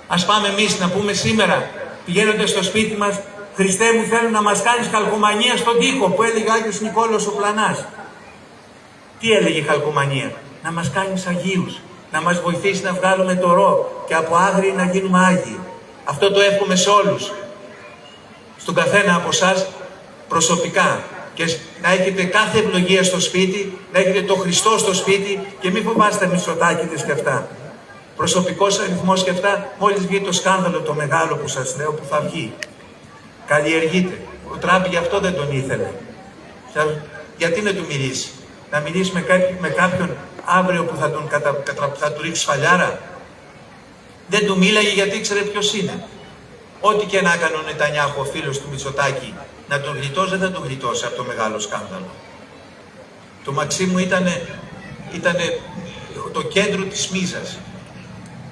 Ας πάμε εμείς να πούμε σήμερα, πηγαίνοντας στο σπίτι μας, Χριστέ μου, θέλω να μας κάνεις χαλκομανία στον τοίχο, που έλεγε ο Άγιος Νικόλαος ο Πλανάς. Τι έλεγε η χαλκομανία? Να μας κάνεις Αγίους, να μας βοηθήσει να βγάλουμε το ρο και από άγριοι να γίνουμε Άγιοι. Αυτό το εύχομαι σε όλους. Στον καθένα από εσάς προσωπικά. Και να έχετε κάθε ευλογία στο σπίτι, να έχετε το Χριστό στο σπίτι και μην φοβάστε Μητσοτάκηδες και αυτά. Προσωπικός αριθμός και αυτά, μόλις βγει το σκάνδαλο το μεγάλο που σας λέω που θα βγει. Καλλιεργείται. Ο Τραμπ γι' αυτό δεν τον ήθελε. Γιατί να του μιλήσει? Να μιλήσει με κάποιον αύριο που θα του ρίξει σφαλιάρα? Δεν του μίλαγε γιατί ήξερε ποιος είναι. Ό,τι και να έκανε ο Νετανιάχου, ο φίλος του Μητσοτάκη, να τον γλιτώσει, δεν θα τον γλιτώσει από το μεγάλο σκάνδαλο. Το Μαξίμου ήταν το κέντρο της μίζας.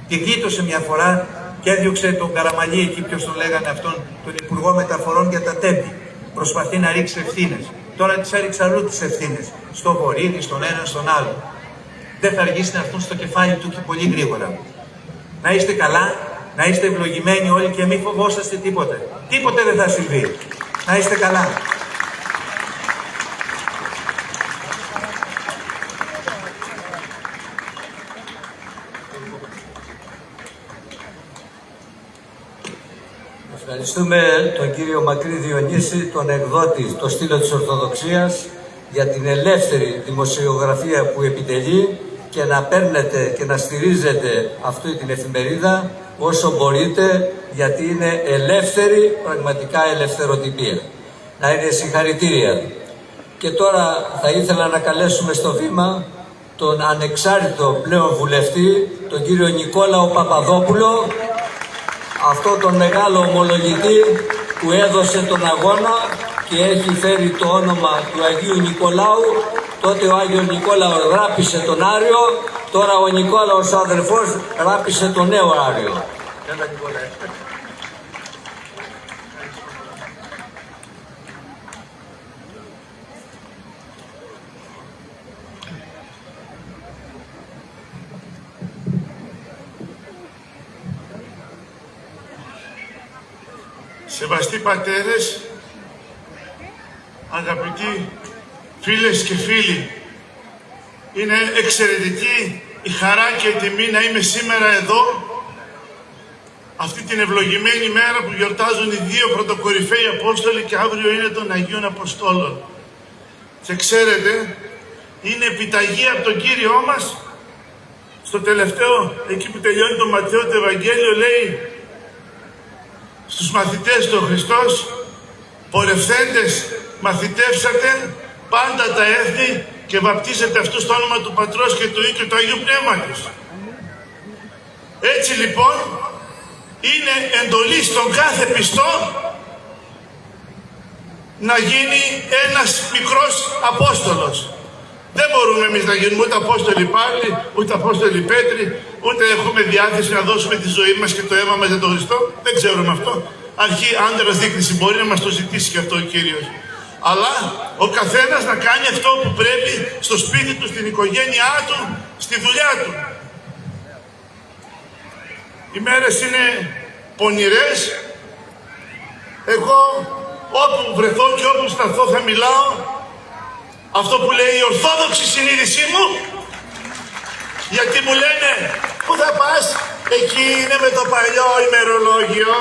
Τη γλίτωσε μια φορά και έδιωξε τον Καραμαλή εκεί, ποιος τον λέγανε αυτόν, τον Υπουργό Μεταφορών για τα τέμπη. Προσπαθεί να ρίξει ευθύνες. Τώρα τις έριξε αλλού τις ευθύνες. Στο Βορύδη, στον έναν, στον άλλο. Δεν θα αργήσει να έρθουν στο κεφάλι του και πολύ γρήγορα. Να είστε καλά, να είστε ευλογημένοι όλοι και μην φοβόσαστε τίποτε. Τίποτε δεν θα συμβεί. Να είστε καλά. Ευχαριστούμε τον κύριο Μακρύ Διονύση, τον εκδότη, το στήλο της Ορθοδοξίας, για την ελεύθερη δημοσιογραφία που επιτελεί και να παίρνετε και να στηρίζετε αυτή την εφημερίδα όσο μπορείτε, γιατί είναι ελεύθερη, πραγματικά ελευθεροτυπία. Να είναι συγχαρητήρια. Και τώρα θα ήθελα να καλέσουμε στο βήμα τον ανεξάρτητο πλέον βουλευτή, τον κύριο Νικόλαο Παπαδόπουλο, αυτό τον μεγάλο ομολογητή που έδωσε τον αγώνα και έχει φέρει το όνομα του Αγίου Νικολάου. Τότε ο Άγιος Νικόλαος ράπησε τον Άριο, τώρα ο Νικόλαος ο αδερφός ράπησε τον νέο Άριο. Σεβαστοί πατέρες, αγαπητοί φίλες και φίλοι, είναι εξαιρετική η χαρά και η τιμή να είμαι σήμερα εδώ, αυτή την ευλογημένη μέρα που γιορτάζουν οι δύο πρωτοκορυφαίοι Απόστολοι και αύριο είναι των Αγίων Αποστόλων. Και ξέρετε, είναι επιταγή από τον Κύριό μας, στο τελευταίο, εκεί που τελειώνει το Ματθαίο το Ευαγγέλιο, λέει στους μαθητές του Χριστός, πορευθέντες μαθητεύσατε πάντα τα έθνη και βαπτίζετε αυτούς στο όνομα του Πατρός και του Υιού και του Αγίου Πνεύματος. Έτσι λοιπόν είναι εντολή στον κάθε πιστό να γίνει ένας μικρός Απόστολος. Δεν μπορούμε εμείς να γίνουμε ούτε Απόστολοι Παύλοι, ούτε Απόστολοι Πέτροι, ούτε έχουμε διάθεση να δώσουμε τη ζωή μας και το αίμα μας για τον Χριστό. Δεν ξέρουμε αυτό. Αρχή άντρας δείκνηση, μπορεί να μας το ζητήσει και αυτό ο Κύριος. Αλλά ο καθένας να κάνει αυτό που πρέπει στο σπίτι του, στην οικογένειά του, στη δουλειά του. Οι μέρες είναι πονηρές. Εγώ όπου βρεθώ και όπου σταθώ θα μιλάω αυτό που λέει η ορθόδοξη συνείδησή μου, γιατί μου λένε πού θα πας, εκεί είναι με το παλιό ημερολόγιο,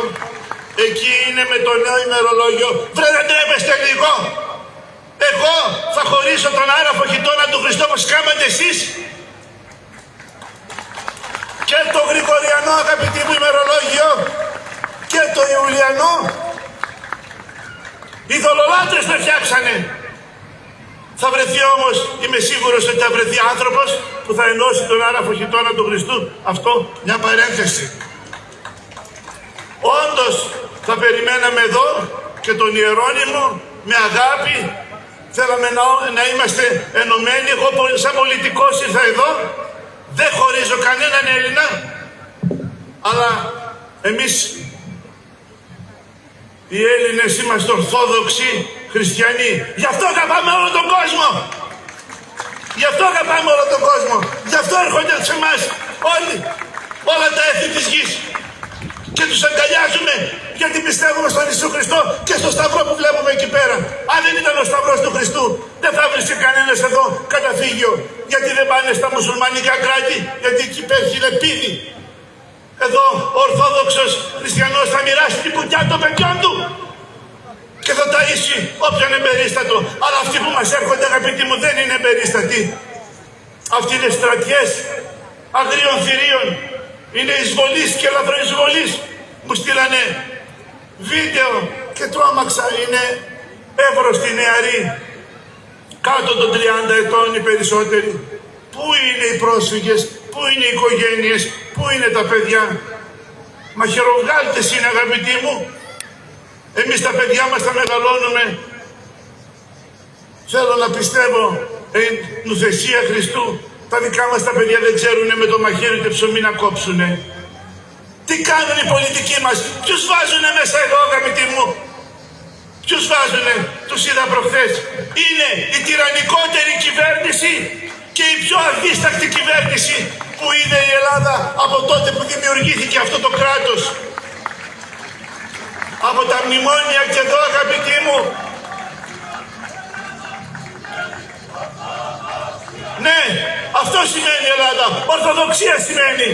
εκεί είναι με το νέο ημερολόγιο. Βρε, δεν τρέπεστε λίγο. Εγώ θα χωρίσω τον άραφο χιτώνα του Χριστό όπως κάνατε εσείς και το Γρηγοριανό, αγαπητοί μου, ημερολόγιο και το Ιουλιανό. Οι δολολάτρες το φτιάξανε. Θα βρεθεί όμως, είμαι σίγουρος ότι θα βρεθεί άνθρωπος που θα ενώσει τον άραφο χιτώνα του Χριστού. Αυτό μια παρένθεση. Όντως θα περιμέναμε εδώ και τον Ιερώνυμο με αγάπη. Θέλαμε να είμαστε ενωμένοι. Εγώ σαν πολιτικός ήρθα εδώ. Δεν χωρίζω κανέναν Έλληνα. Αλλά εμείς οι Έλληνες είμαστε ορθόδοξοι χριστιανοί. Γι' αυτό αγαπάμε όλο τον κόσμο. Γι' αυτό αγαπάμε όλο τον κόσμο. Γι' αυτό έρχονται σε εμάς όλοι, όλα τα έθνη της γης. Και τους αγκαλιάζουμε γιατί πιστεύουμε στον Ιησού Χριστό και στο Σταυρό που βλέπουμε εκεί πέρα. Αν δεν ήταν ο Σταυρός του Χριστού, δεν θα βρίσκει κανένας εδώ καταφύγιο. Γιατί δεν πάνε στα μουσουλμανικά κράτη, γιατί εκεί υπάρχει λεπίδι. Εδώ ο Ορθόδοξος Χριστιανός θα μοιράσει την κουτιά των παιδιών του και θα ταΐσει όποιον εμπερίστατο. Αλλά αυτοί που μας έρχονται, αγαπητοί μου, δεν είναι εμπερίστατοι. Αυτοί είναι στρατιές αγρίων θηρίων. Είναι εισβολείς και λαθροεισβολείς. Μου στείλανε βίντεο και τρόμαξα. Είναι εύρωστοι νεαροί, κάτω των 30 ετών οι περισσότεροι. Πού είναι οι πρόσφυγες, πού είναι οι οικογένειες, πού είναι τα παιδιά. Μαχαιροβγάλτες είναι, αγαπητοί μου. Εμείς τα παιδιά μας τα μεγαλώνουμε. Θέλω να πιστεύω εν νουθεσία Χριστού. Τα δικά μας τα παιδιά δεν ξέρουνε με το μαχαίρι και ψωμί να κόψουνε. Τι κάνουν οι πολιτικοί μας, ποιους βάζουνε μέσα εδώ, αγαπητοί μου. Ποιους βάζουνε, τους είδα προχθές. Είναι η τυραννικότερη κυβέρνηση και η πιο αδίστακτη κυβέρνηση που είδε η Ελλάδα από τότε που δημιουργήθηκε αυτό το κράτος. Από τα μνημόνια και εδώ, αγαπητοί μου. Ναι, αυτό σημαίνει η Ελλάδα. Ορθοδοξία σημαίνει.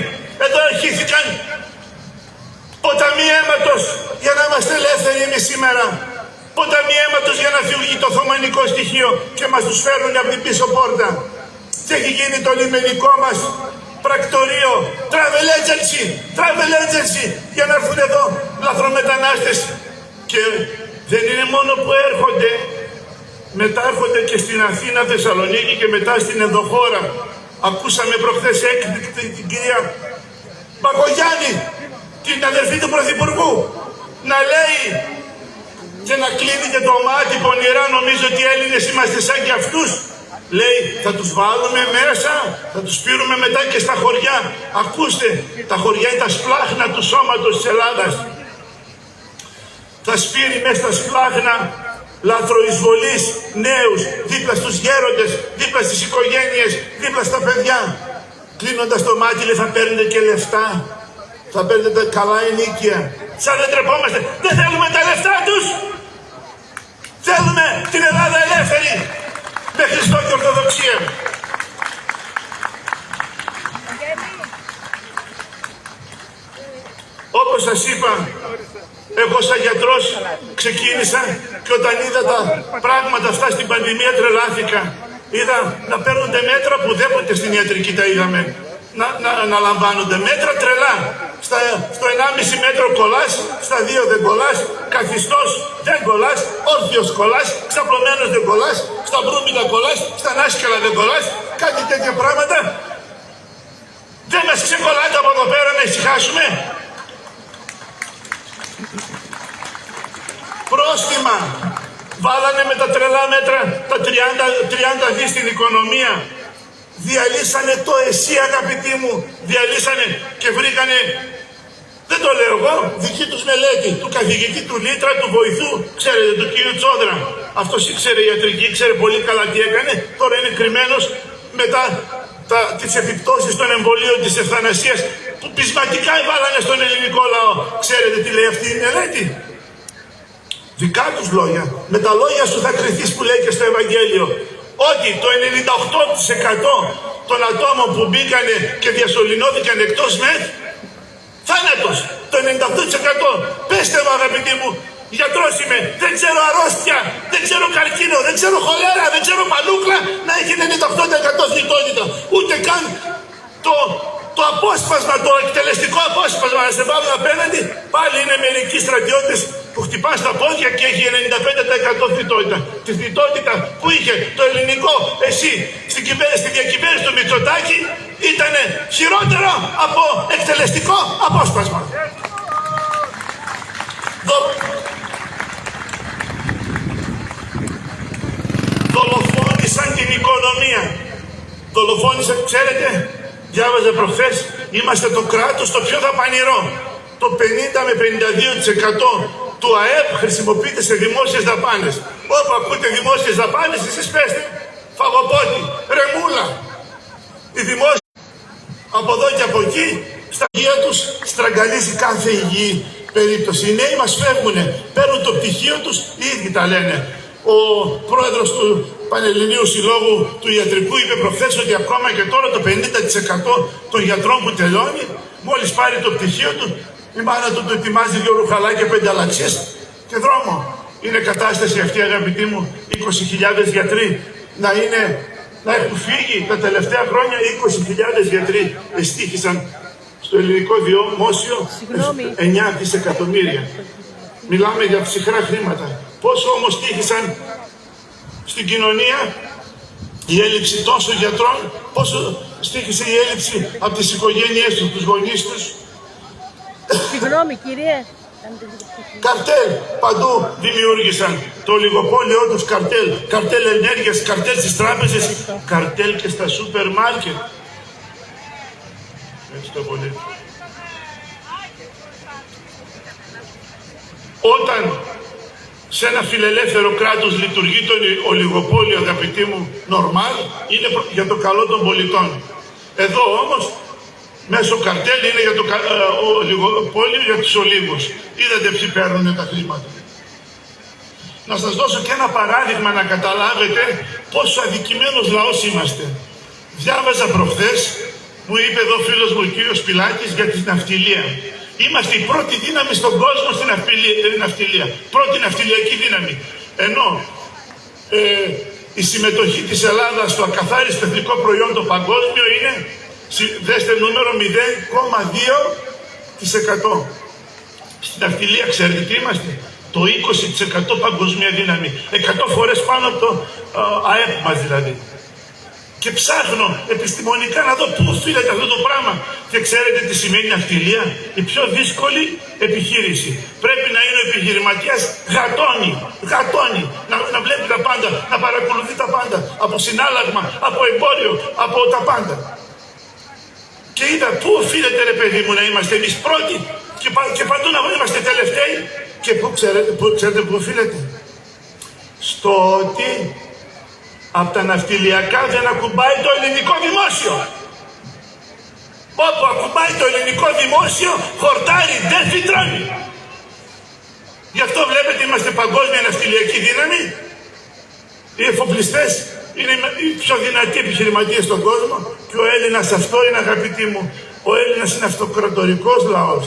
Εδώ αρχήθηκαν ποταμοί αίματος για να είμαστε ελεύθεροι εμείς σήμερα. Ποταμοί αίματος για να φύγει το οθωμανικό στοιχείο και μας τους φέρνουν από την πίσω πόρτα. Και έχει γίνει το λιμενικό μας πρακτορείο, travel agency για να έρθουν εδώ λαθρομετανάστες. Και δεν είναι μόνο που έρχονται, μετά έρχονται και στην Αθήνα, Θεσσαλονίκη και μετά στην ενδοχώρα. Ακούσαμε προχθές έκπληκτη την κυρία Μπακογιάννη, την αδερφή του Πρωθυπουργού, να λέει και να κλείνει και το μάτι πονηρά, νομίζω ότι οι Έλληνες είμαστε σαν και αυτούς. Λέει, θα τους βάλουμε μέσα, θα τους πήρουμε μετά και στα χωριά. Ακούστε, τα χωριά είναι τα σπλάχνα του σώματος της Ελλάδας. Θα σπείρει μέσα στα σπλάχνα λαθροεισβολείς νέους, δίπλα στους γέροντες, δίπλα στις οικογένειες, δίπλα στα παιδιά. Κλείνοντας το μάτι, λέει, θα παίρνετε και λεφτά, θα παίρνετε καλά ενίκεια. Σαν δεν τρεπόμαστε. Δεν θέλουμε τα λεφτά τους. Θέλουμε την Ελλάδα ελεύθερη με Χριστό και Ορθοδοξία. Όπως σας είπα, εγώ σαν γιατρός ξεκίνησα και όταν είδα τα πράγματα αυτά στην πανδημία τρελάθηκα. Είδα να παίρνονται μέτρα που ουδέποτε στην ιατρική τα είδαμε. Να λαμβάνονται μέτρα τρελά. Στο 1,5 μέτρο κολλάς, στα 2 δεν κολλάς, καθιστός δεν κολλάς, όρθιος κολλάς, ξαπλωμένος δεν κολλάς, στα μπρούμητα κολλάς, στα νάσκελα δεν κολλάς, κάτι τέτοια πράγματα. Δεν μας ξεκολλάτε από εδώ πέρα να ησυχάσουμε. Πρόστιμα βάλανε με τα τρελά μέτρα τα 30 δις στην οικονομία. Διαλύσανε το ΕΣΥ, αγαπητοί μου. Διαλύσανε και βρήκανε, δεν το λέω εγώ, δική τους μελέτη του καθηγητή του Λίτρα, του βοηθού, ξέρετε, του κ. Τσόδρα. Αυτός ήξερε ιατρική, ήξερε πολύ καλά τι έκανε. Τώρα είναι κρυμμένος μετά τις επιπτώσεις των εμβολίων της ευθανασίας που πεισματικά έβαλανε στον ελληνικό λαό. Ξέρετε τι λέει αυτή η μελέτη? Δικά τους λόγια. Με τα λόγια σου θα κριθείς, που λέει και στο Ευαγγέλιο. Ότι το 98% των ατόμων που μπήκανε και διασωληνώθηκαν εκτός ΜΕΘ, θάνατος. Το 98%. Πέστε μου, αγαπητοί μου, γιατρός είμαι, δεν ξέρω αρρώστια, δεν ξέρω καρκίνο, δεν ξέρω χολέρα, δεν ξέρω πανούκλα να έχει 98% θνητότητα. Ούτε καν το απόσπασμα, το εκτελεστικό απόσπασμα να σε βάλουν απέναντι. Πάλι είναι μερικοί στρατιώτες που χτυπάς τα πόδια και έχει 95% θνητότητα. Τη θνητότητα που είχε το ελληνικό εσύ στη διακυβέρνηση του Μητσοτάκη ήταν χειρότερο από εκτελεστικό απόσπασμα. Δολοφόνησαν την οικονομία. Δολοφόνησαν, ξέρετε, διάβαζα προχθές, είμαστε το κράτος το πιο δαπανηρό. Το 50 με 52% του ΑΕΠ χρησιμοποιείται σε δημόσιες δαπάνες. Όπου ακούτε δημόσιες δαπάνες, εσείς πέστε φαγοπότη, ρεμούλα. Οι δημόσιοι από εδώ και από εκεί, στα υγεία τους στραγγαλίζει κάθε υγιή περίπτωση. Οι νέοι μας φεύγουνε, παίρνουν το πτυχίο τους, οι ίδιοι τα λένε. Ο πρόεδρος του Πανελληνίου Συλλόγου του Ιατρικού είπε προχθές ότι ακόμα και τώρα το 50% των γιατρών που τελειώνει, μόλις πάρει το πτυχίο του, η μάνα του ετοιμάζει 2 ρουχαλάκια, 5 αλαξίες και δρόμο. Είναι κατάσταση αυτή, αγαπητοί μου, 20.000 γιατροί να έχουν φύγει τα τελευταία χρόνια. 20.000 γιατροί εστίχησαν στο ελληνικό δημόσιο 9 δισεκατομμύρια. Μιλάμε για ψυχρά χρήματα. Πόσο όμως τύχησαν στην κοινωνία η έλλειψη τόσων γιατρών, πόσο στήχησε η έλλειψη από τις οικογένειές τους, τους γονείς τους. Συγγνώμη, κύριε. Καρτέλ παντού δημιούργησαν. Το ολιγοπόλιο τους καρτέλ. Καρτέλ ενέργειας, καρτέλ στις τράπεζες, καρτέλ και στα σούπερ μάρκετ. Ευχαριστώ πολύ. Όταν σε ένα φιλελεύθερο κράτος λειτουργεί το ολιγοπόλιο, αγαπητοί μου, νορμάλ, είναι για το καλό των πολιτών. Εδώ όμως, μέσω καρτέλ είναι για το ολιγοπόλιο για τους ολίγους. Είδατε ποιοι παίρνουν τα χρήματα. Να σας δώσω και ένα παράδειγμα να καταλάβετε πόσο αδικημένος λαός είμαστε. Διάβαζα προχθές, μου είπε εδώ φίλος μου ο κύριος Πιλάκης για τη ναυτιλία. Είμαστε η πρώτη δύναμη στον κόσμο στην ναυτιλία. Πρώτη ναυτιλιακή δύναμη. Ενώ η συμμετοχή της Ελλάδας στο ακαθάριστο εθνικό προϊόν το παγκόσμιο είναι, δέστε νούμερο, 0,2%. Στην ναυτιλία ξέρετε τι είμαστε? Το 20% παγκοσμία δύναμη. 100 φορές πάνω από το ΑΕΠ μας δηλαδή. Και ψάχνω επιστημονικά να δω πού οφείλεται αυτό το πράγμα. Και ξέρετε τι σημαίνει ναυτιλία? Η πιο δύσκολη επιχείρηση. Πρέπει να είναι ο επιχειρηματίας γατώνει, να βλέπει τα πάντα, να παρακολουθεί τα πάντα. Από συνάλλαγμα, από εμπόριο, από τα πάντα. Και είδα πού οφείλεται, ρε παιδί μου, να είμαστε εμείς πρώτοι και παντού να είμαστε τελευταίοι. Και ξέρετε πού οφείλεται? Στο ότι από τα ναυτιλιακά δεν ακουμπάει το ελληνικό δημόσιο. Όπου ακουμπάει το ελληνικό δημόσιο, χορτάρι, δεν φυτρώνει. Γι' αυτό βλέπετε είμαστε παγκόσμια ναυτιλιακή δύναμη. Οι εφοπλιστές είναι οι πιο δυνατοί επιχειρηματίες στον κόσμο και ο Έλληνας αυτό είναι, αγαπητοί μου, ο Έλληνας είναι αυτοκρατορικός λαός.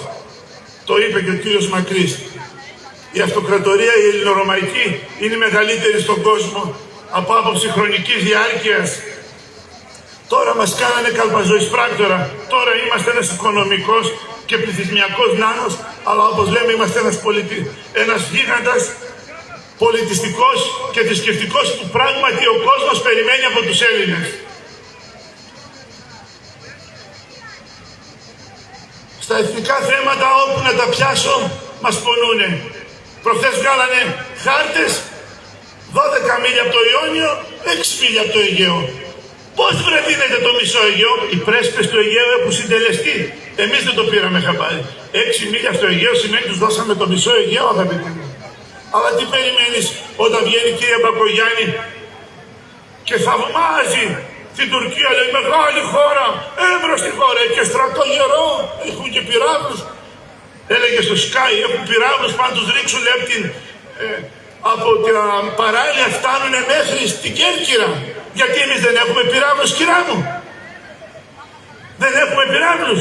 Το είπε και ο κύριος Μακρύς. Η αυτοκρατορία, η ελληνορωμαϊκή, είναι η μεγαλύτερη στον κόσμο από άποψη χρονικής διάρκειας. Τώρα μας κάνανε καλπαζοεισπράκτορα. Τώρα είμαστε ένας οικονομικός και πληθυσμιακός νάνος, αλλά όπως λέμε είμαστε ένας γίγαντας πολιτιστικός και θρησκευτικός που πράγματι ο κόσμος περιμένει από τους Έλληνες. Στα εθνικά θέματα όπου να τα πιάσω μας πωνούνε. Προχθές βγάλανε χάρτες 12 μίλια από το Ιόνιο, 6 μίλια από το Αιγαίο. Πώς βρε δίνετε το μισό Αιγαίο? Οι πρέσπες του Αιγαίου έχουν συντελεστεί. Εμείς δεν το πήραμε χαμπάρι. 6 μίλια στο Αιγαίο σημαίνει τους δώσαμε το μισό Αιγαίο, αγαπητοί μου. Αλλά τι περιμένεις όταν βγαίνει η κυρία Μπακογιάννη και θαυμάζει την Τουρκία, λέει μεγάλη χώρα, εύρωστη χώρα, και στρατό γερό, έχουν και πυράβλους. Έλεγε στο Sky, έχουν πυράβλους, πάνε τους ρίξουν, λέει, από τα παράλια φτάνουν μέχρι στην Κέρκυρα. Γιατί εμείς δεν έχουμε πυράβλους, κυρά μου? Δεν έχουμε πυράβλους.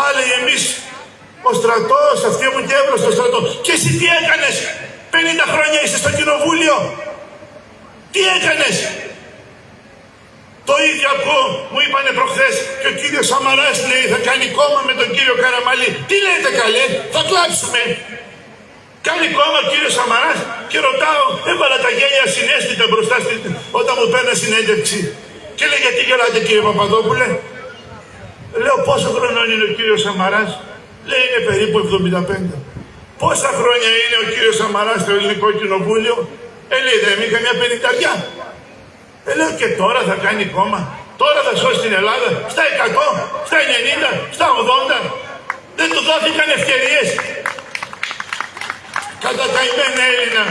Άλλοι εμείς, ο στρατός, αυτοί έχουν και εύρωστο στρατό. Και εσύ τι έκανες? 50 χρόνια είσαι στο κοινοβούλιο. Τι έκανες? Το ίδιο μου είπανε προχθές και ο κύριος Σαμαράς, λέει, θα κάνει κόμμα με τον κύριο Καραμαλή. Τι λέτε καλέ, θα κλάψουμε. Κάνει κόμμα ο κύριος Σαμαράς και ρωτάω, έβαλα τα γέλια συναίσθητα μπροστά όταν μου παίρνει συνέντευξη. Και λέει, γιατί γελάτε κύριε Παπαδόπουλε? Λέω, πόσο χρονών είναι ο κύριος Σαμαράς? Λέει, είναι περίπου 75. Πόσα χρόνια είναι ο κύριος Σαμαράς στο Ελληνικό Κοινοβούλιο? Λέει, δεν είναι καμιά 50. Λέω, και τώρα θα κάνει κόμμα? Τώρα θα σώσει την Ελλάδα? Στα 100, στα 90, στα 80? Δεν του δόθηκαν ευκαιρίες? Κατά καημένα Έλληνα.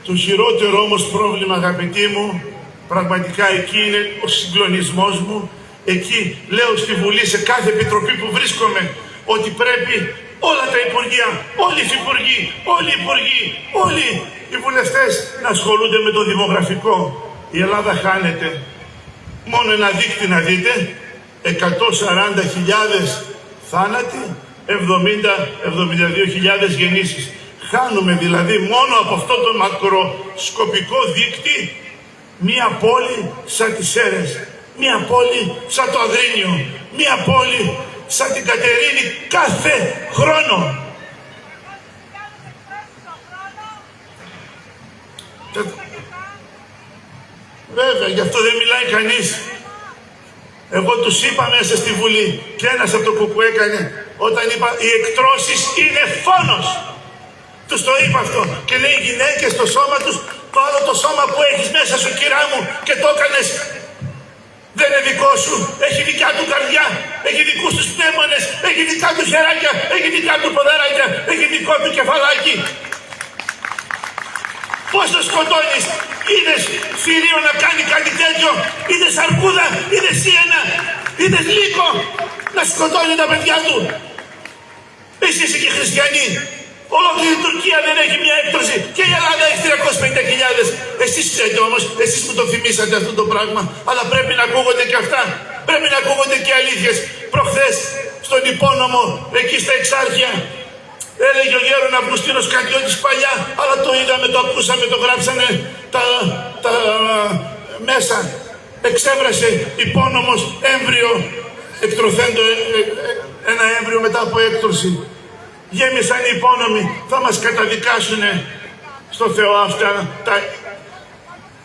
Το χειρότερο όμως πρόβλημα, αγαπητοί μου, πραγματικά εκεί είναι ο συγκλονισμός μου. Εκεί λέω στη Βουλή, σε κάθε επιτροπή που βρίσκομαι, ότι πρέπει όλα τα υπουργεία, όλοι οι υφυπουργοί, όλοι οι υπουργοί, όλοι οι βουλευτές να ασχολούνται με το δημογραφικό. Η Ελλάδα χάνεται. Μόνο ένα δείκτη να δείτε, 140.000 θάνατοι, 70-72.000 γεννήσεις. Χάνουμε δηλαδή μόνο από αυτό το μακροσκοπικό δείκτη μία πόλη σαν τις Σέρρες, μία πόλη σαν το Αδρίνιο, μία πόλη σαν την Κατερίνη κάθε χρόνο. Βέβαια, γι' αυτό δεν μιλάει κανείς. Εγώ τους είπα μέσα στη Βουλή και ένας από το κουκού έκανε όταν είπα οι εκτρώσεις είναι φόνος. Τους το είπα αυτό και λέει οι γυναίκες στο σώμα τους, το άλλο το σώμα που έχεις μέσα σου κυρά μου και το έκανες δεν είναι δικό σου, έχει δικιά του καρδιά, έχει δικούς τους πνεύμονες, έχει δικά του χεράκια, έχει δικά του ποδαράκια, έχει δικό του κεφαλάκι. Πώς το σκοτώνεις? Είδες θηρίο να κάνει κάτι τέτοιο? Είδες αρκούδα? Είδες σιένα? Είδες λύκο να σκοτώνει τα παιδιά του? Εσύ είσαι και χριστιανοί. Ολόκληρη η Τουρκία δεν έχει μια έκτρωση και η Ελλάδα έχει 350.000. Εσείς ξέρετε όμως, εσείς μου το θυμήσατε αυτό το πράγμα. Αλλά πρέπει να ακούγονται και αυτά. Πρέπει να ακούγονται και αλήθειες. Προχθές στον Υπόνομο, εκεί στα Εξάρχεια, έλεγε ο Γέρον Αυγουστίνος Καντιώτης παλιά, αλλά το είδαμε, το ακούσαμε, το γράψανε τα μέσα. Εξέβρασε Υπόνομος έμβριο, εκτροθέντο ένα έμβριο μετά από έκτρωση. Γέμισαν οι Υπόνομοι, θα μας καταδικάσουνε στο Θεό αυτά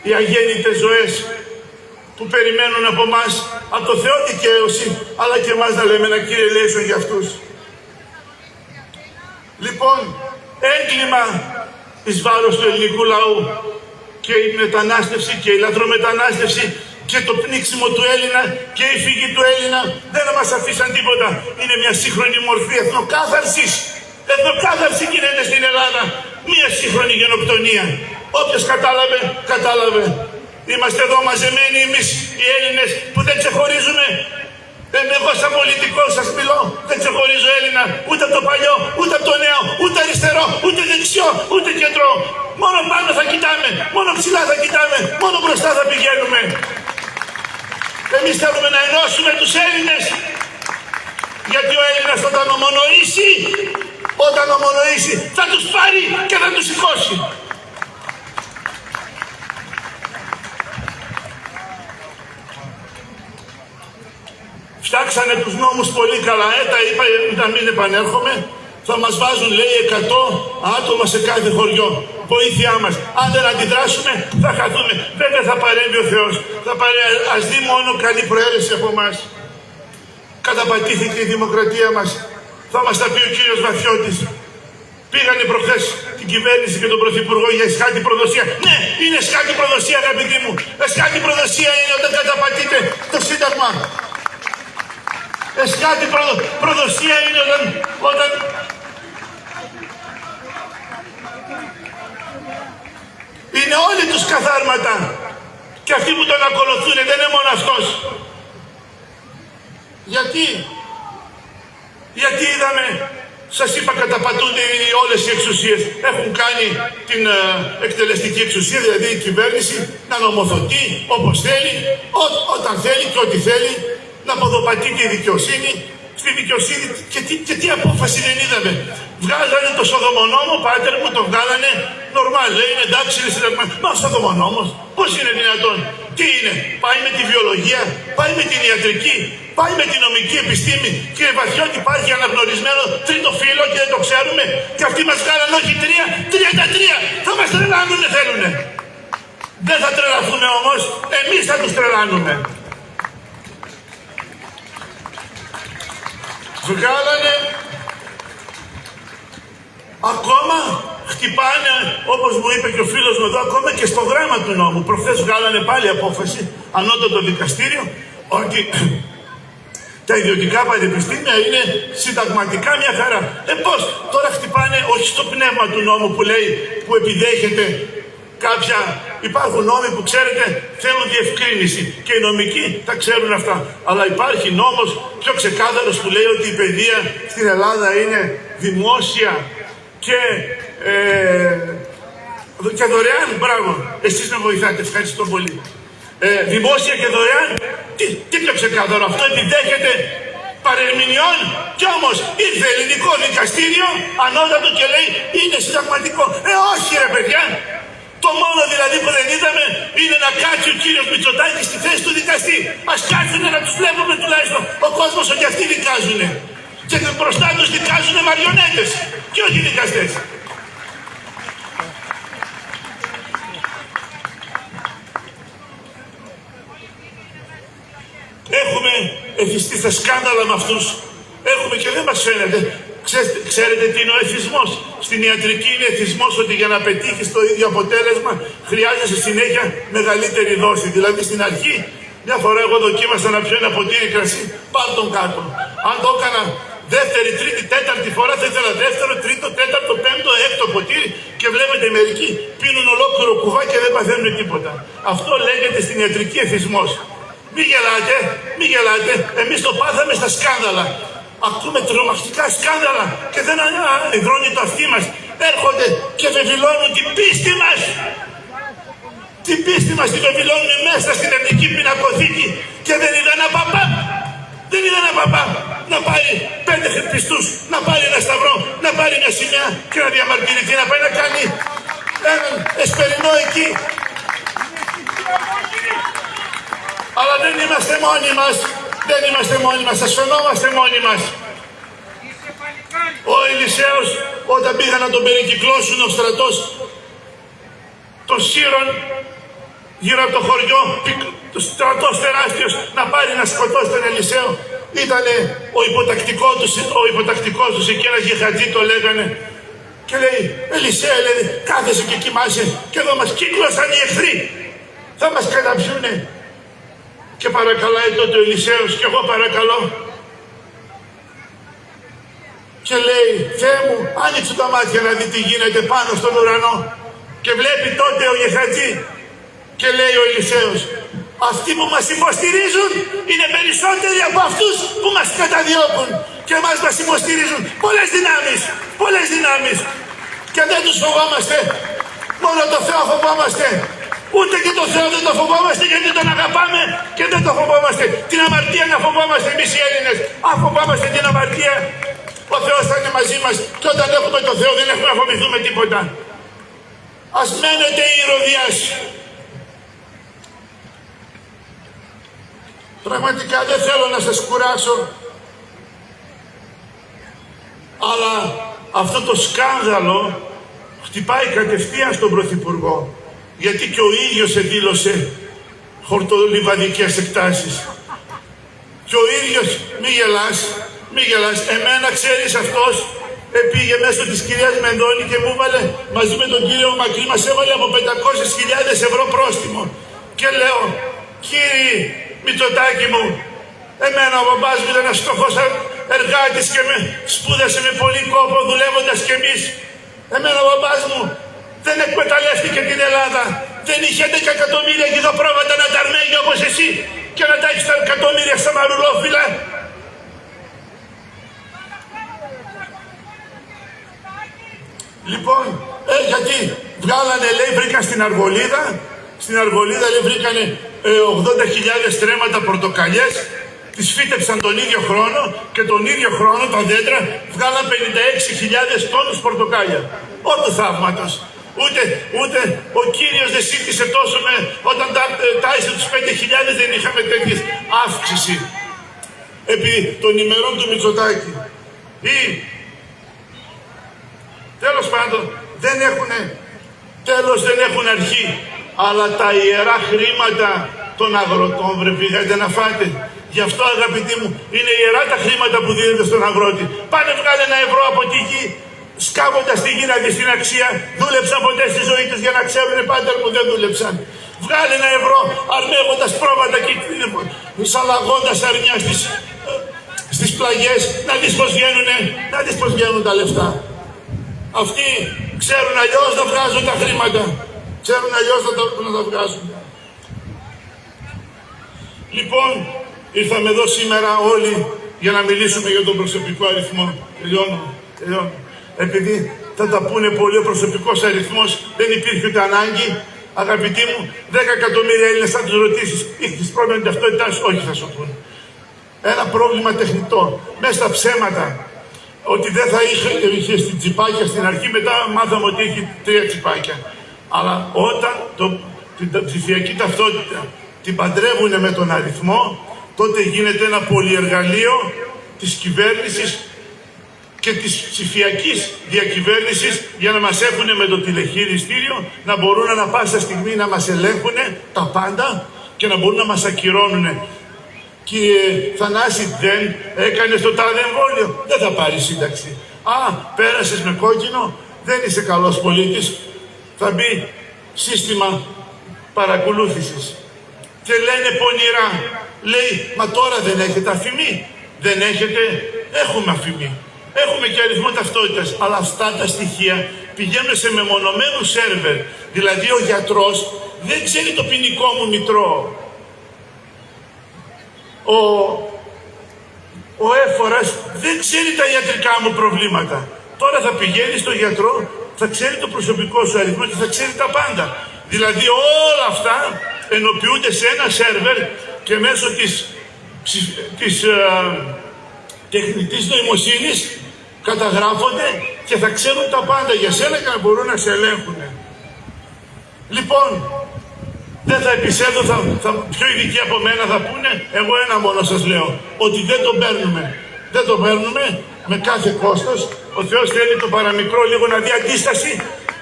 οι αγέννητες ζωές που περιμένουν από μας, από το Θεό δικαίωση, αλλά και εμάς να λέμε ένα Κύριε ελέησον για αυτούς. Λοιπόν, έγκλημα εις βάρος του ελληνικού λαού και η μετανάστευση και η λαθρομετανάστευση και το πνίξιμο του Έλληνα και η φυγή του Έλληνα δεν μας αφήσαν τίποτα. Είναι μια σύγχρονη μορφή εθνοκάθαρσης. Εθνοκάθαρση γίνεται στην Ελλάδα. Μια σύγχρονη γενοκτονία. Όποιος κατάλαβε, κατάλαβε. Είμαστε εδώ μαζεμένοι εμείς οι Έλληνες που δεν ξεχωρίζουμε Εγώ σαν πολιτικός σας μιλώ, δεν ξεχωρίζω Έλληνα, ούτε από το παλιό, ούτε από το νέο, ούτε αριστερό, ούτε δεξιό, ούτε κεντρό. Μόνο πάνω θα κοιτάμε, μόνο ψηλά θα κοιτάμε, μόνο μπροστά θα πηγαίνουμε. Εμείς θέλουμε να ενώσουμε τους Έλληνες, γιατί ο Έλληνας όταν ομονοήσει, θα τους πάρει και θα τους σηκώσει. Φτιάξανε τους νόμους πολύ καλά, τα είπα να μην επανέρχομαι. Θα μας βάζουν, λέει, 100 άτομα σε κάθε χωριό. Βοήθειά μας. Αν δεν αντιδράσουμε, θα χαθούμε. Βέβαια θα παρέμβει ο Θεός. Ας δει μόνο καλή προαίρεση από εμάς. Καταπατήθηκε η δημοκρατία μας. Θα μας τα πει ο κύριος Βαθιώτης. Πήγανε προχθές την κυβέρνηση και τον Πρωθυπουργό για εσχάτη προδοσία. Ναι, είναι εσχάτη προδοσία, αγαπητοί μου. Εσχάτη προδοσία είναι όταν καταπατείτε το Σύνταγμα. Εσχάτη προδοσία είναι όταν είναι όλοι τους καθάρματα και αυτοί που τον ακολουθούν, δεν είναι μόνο αυτός. Γιατί είδαμε, σας είπα, καταπατούνται όλες οι εξουσίες. Έχουν κάνει την εκτελεστική εξουσία, δηλαδή η κυβέρνηση, να νομοθετεί όπως θέλει, όταν θέλει και ό,τι θέλει, να ποδοπατεί και η δικαιοσύνη. Στη δικαιοσύνη και τι απόφαση δεν είδαμε. Βγάζανε το Σοδομονόμο, πάτερ μου, το βγάλανε νορμάλ. Λέει, εντάξει, είναι συνταγματικό. Μα ο Σοδομονόμος, πώς είναι δυνατόν? Τι είναι? Πάει με τη βιολογία, πάει με την ιατρική, πάει με την νομική επιστήμη. Κύριε Βαθιώτη, υπάρχει αναγνωρισμένο τρίτο φύλλο και δεν το ξέρουμε. Και αυτοί μας βγάλανε όχι 33. Θα μας τρελάνουνε, θέλουνε. Δεν θα τρελαθούμε όμως, εμείς θα τους τρελάνουμε. Βγάλανε, ακόμα χτυπάνε, όπως μου είπε και ο φίλος μου εδώ, ακόμα και στο γράμμα του νόμου. Προχθές βγάλανε πάλι απόφαση, ανώτατο δικαστήριο, ότι τα ιδιωτικά πανεπιστήμια είναι συνταγματικά μια χαρά. Πώς, τώρα χτυπάνε όχι στο πνεύμα του νόμου που λέει, που επιδέχεται κάποια, υπάρχουν νόμοι που ξέρετε θέλουν διευκρίνηση και οι νομικοί τα ξέρουν αυτά. Αλλά υπάρχει νόμος πιο ξεκάθαρος που λέει ότι η παιδεία στην Ελλάδα είναι δημόσια και δωρεάν. Μπράβο, εσείς με βοηθάτε, ευχαριστώ πολύ. Δημόσια και δωρεάν, τι πιο ξεκάθαρο, αυτό επιδέχεται παρερμηνιών. Κι όμως ήρθε ελληνικό δικαστήριο ανώτατο και λέει είναι συνταγματικό. Όχι ρε παιδιά. Το μόνο δηλαδή που δεν είδαμε είναι να κάτσει ο κύριος Μητσοτάκης στη θέση του δικαστή. Ας κάτσουνε να τους βλέπουμε τουλάχιστον. Ο κόσμος ότι αυτοί δικάζουνε. Και μπροστά τους δικάζουνε μαριονέτες και όχι δικαστές. Έχουμε εθιστεί στα σκάνδαλα με αυτούς. Έχουμε και δεν μας φαίνεται. Ξέρετε τι είναι ο εθισμός? Στην ιατρική είναι εθισμός ότι για να πετύχεις το ίδιο αποτέλεσμα χρειάζεσαι συνέχεια μεγαλύτερη δόση. Δηλαδή στην αρχή, μια φορά εγώ δοκίμασα να πιω ένα ποτήρι κρασί, πάρ' τον κάτω. Αν το έκανα δεύτερη, τρίτη, τέταρτη φορά, θα ήθελα δεύτερο, τρίτο, τέταρτο, πέμπτο, έκτο ποτήρι και βλέπετε μερικοί πίνουν ολόκληρο κουβά και δεν παθαίνουν τίποτα. Αυτό λέγεται στην ιατρική εθισμός. Μη γελάτε, εμείς το πάθαμε στα σκάνδαλα. Ακούμε τρομακτικά σκάνδαλα και δεν υδρώνει το αυτί μας. Έρχονται και βεβηλώνουν την πίστη μας. Την πίστη μας τη βεβηλώνουν μέσα στην εθνική πινακοθήκη και δεν είδα ένα παπά. Δεν είδα ένα παπά να πάρει 5 πιστούς, να πάρει ένα σταυρό, να πάρει μια σημαία και να διαμαρτυρηθεί, να πάει να κάνει έναν εσπερινό εκεί. Αλλά δεν είμαστε μόνοι μας. Δεν είμαστε μόνοι μας, ασφαινόμαστε μόνοι μας. Ο Ελισέος όταν πήγαν να τον περικυκλώσουν ο στρατός των Σύρων γύρω από το χωριό, το στρατός τεράστιος να πάρει να σκοτώσει τον Ελισέο, ήτανε ο υποτακτικός τους εκεί, ένας γεχατζή το λέγανε και λέει Ελισέο, λέει, κάθεσαι και κοιμάσαι και εδώ μας κύκλωσαν οι εχθροί, θα μας καταπιούνε. Και παρακαλάει τότε ο Ελισέος και εγώ παρακαλώ και λέει Θεέ μου άνοιξε τα μάτια να δει τι γίνεται πάνω στον ουρανό και βλέπει τότε ο Γεχατζή και λέει ο Ελισέος Αυτοί που μας υποστηρίζουν είναι περισσότεροι από αυτούς που μας καταδιώκουν και μας υποστηρίζουν. Πολλές δυνάμεις. Και δεν τους φοβάμαστε. Μόνο το Θεό φοβάμαστε. Ούτε και το Θεό δεν το φοβόμαστε γιατί τον αγαπάμε και δεν το φοβόμαστε. Την αμαρτία να φοβόμαστε εμείς οι Έλληνες. Αν φοβάμαστε την αμαρτία, ο Θεός θα είναι μαζί μας. Και όταν έχουμε το Θεό δεν έχουμε να φοβηθούμε τίποτα. Ας μένετε ηρωδιάς. Πραγματικά δεν θέλω να σας κουράσω, αλλά αυτό το σκάνδαλο χτυπάει κατευθείαν στον Πρωθυπουργό, γιατί και ο ίδιος δήλωσε χορτολιβαδικές εκτάσεις. Και ο ίδιος, μη γελάς, εμένα ξέρεις αυτός, πήγε μέσω της κυρίας Μενδώνη και μου έβαλε μαζί με τον κύριο Μακρύ, μας έβαλε από 500.000 ευρώ πρόστιμο. Και λέω, κύριε Μητσοτάκη μου, εμένα ο μπαμπάς μου ήταν ένας φτωχός εργάτης και με σπούδασε με πολύ κόπο δουλεύοντας κι εμείς. Εμένα ο μπαμπάς μου δεν εκμεταλλεύτηκε την Ελλάδα. Δεν είχε 11 εκατομμύρια γιδοπρόβατα να τα αρμέγει όπως εσύ και να τα έχεις τα εκατομμύρια στα μαρουλόφυλλα. Λοιπόν, γιατί βγάλανε, λέει, βρήκαν στην Αργολίδα, λέει, βρήκανε 80.000 στρέμματα πορτοκαλιές, τις φύτεψαν τον ίδιο χρόνο και τον ίδιο χρόνο τα δέντρα βγάλαν 56.000 τόνους πορτοκάλια. Ό,τι θαύματος. Ούτε ο Κύριος δεν σύντησε τόσο όταν τάισε τους 5.000 δεν είχαμε τέτοιες αύξηση. Επί των ημερών του Μητσοτάκη. Τέλος πάντων, δεν έχουν αρχή. Αλλά τα ιερά χρήματα των αγροτών βρεθήκατε να φάτε. Γι' αυτό, αγαπητοί μου, είναι ιερά τα χρήματα που δίνετε στον αγρότη. Πάνε βγάλε €1 από τη γη, σκάβοντας τη γη να δεις την αξία. Δούλεψαν ποτέ στη ζωή τους για να ξέρουν, πάτερ μου, δεν δούλεψαν. Βγάλε €1 αρμέγοντας πρόβατα και σαλαγώντας αρνιά στις πλαγιές, να δεις πως βγαίνουν τα λεφτά. Αυτοί ξέρουν αλλιώς να βγάζουν τα χρήματα. Ξέρουν αλλιώς να τα βγάζουν. Λοιπόν, ήρθαμε εδώ σήμερα όλοι για να μιλήσουμε για τον προσωπικό αριθμό. Τελειώνω. Επειδή θα τα πούνε πολύ ο προσωπικός αριθμός, δεν υπήρχε ούτε ανάγκη. Αγαπητοί μου, 10 εκατομμύρια Έλληνες θα τους ρωτήσεις, είχες πρόβλημα με την ταυτότητά σου? Όχι, θα σου πούνε. Ένα πρόβλημα τεχνητό, μέσα στα ψέματα. Ότι δεν θα είχε στην τσιπάκια στην αρχή, μετά μάθαμε ότι είχε 3 τσιπάκια. Αλλά όταν την ψηφιακή ταυτότητα την παντρεύουν με τον αριθμό, τότε γίνεται ένα πολυεργαλείο της κυβέρνησης και της ψηφιακής διακυβέρνησης για να μας έχουν με το τηλεχειριστήριο, να μπορούν ανα πάσα στιγμή να μας ελέγχουν τα πάντα και να μπορούν να μας ακυρώνουν. Κύριε Θανάση, δεν έκανες το τάδε εμβόλιο, δεν θα πάρει σύνταξη. Πέρασες με κόκκινο, δεν είσαι καλός πολίτης. Θα μπει σύστημα παρακολούθησης. Και λένε πονηρά, λέει, μα τώρα δεν έχετε αφημί? Δεν έχετε? Έχουμε αφημί. Έχουμε και αριθμό ταυτότητας. Αλλά αυτά τα στοιχεία πηγαίνουν σε μεμονωμένους σερβερ. Δηλαδή ο γιατρός δεν ξέρει το ποινικό μου μητρό. Ο έφορας δεν ξέρει τα ιατρικά μου προβλήματα. Τώρα θα πηγαίνει στον γιατρό, θα ξέρει το προσωπικό σου αριθμό και θα ξέρει τα πάντα. Δηλαδή όλα αυτά ενοποιούνται σε ένα σερβερ και μέσω της τεχνητής νοημοσύνης καταγράφονται και θα ξέρουν τα πάντα για σένα και να μπορούν να σε ελέγχουν. Λοιπόν, δεν θα επισέλθω, πιο ειδικοί από μένα θα πούνε, εγώ ένα μόνο σας λέω, ότι δεν το παίρνουμε. Δεν το παίρνουμε με κάθε κόστος. Ο Θεός θέλει το παραμικρό λίγο να δει αντίσταση.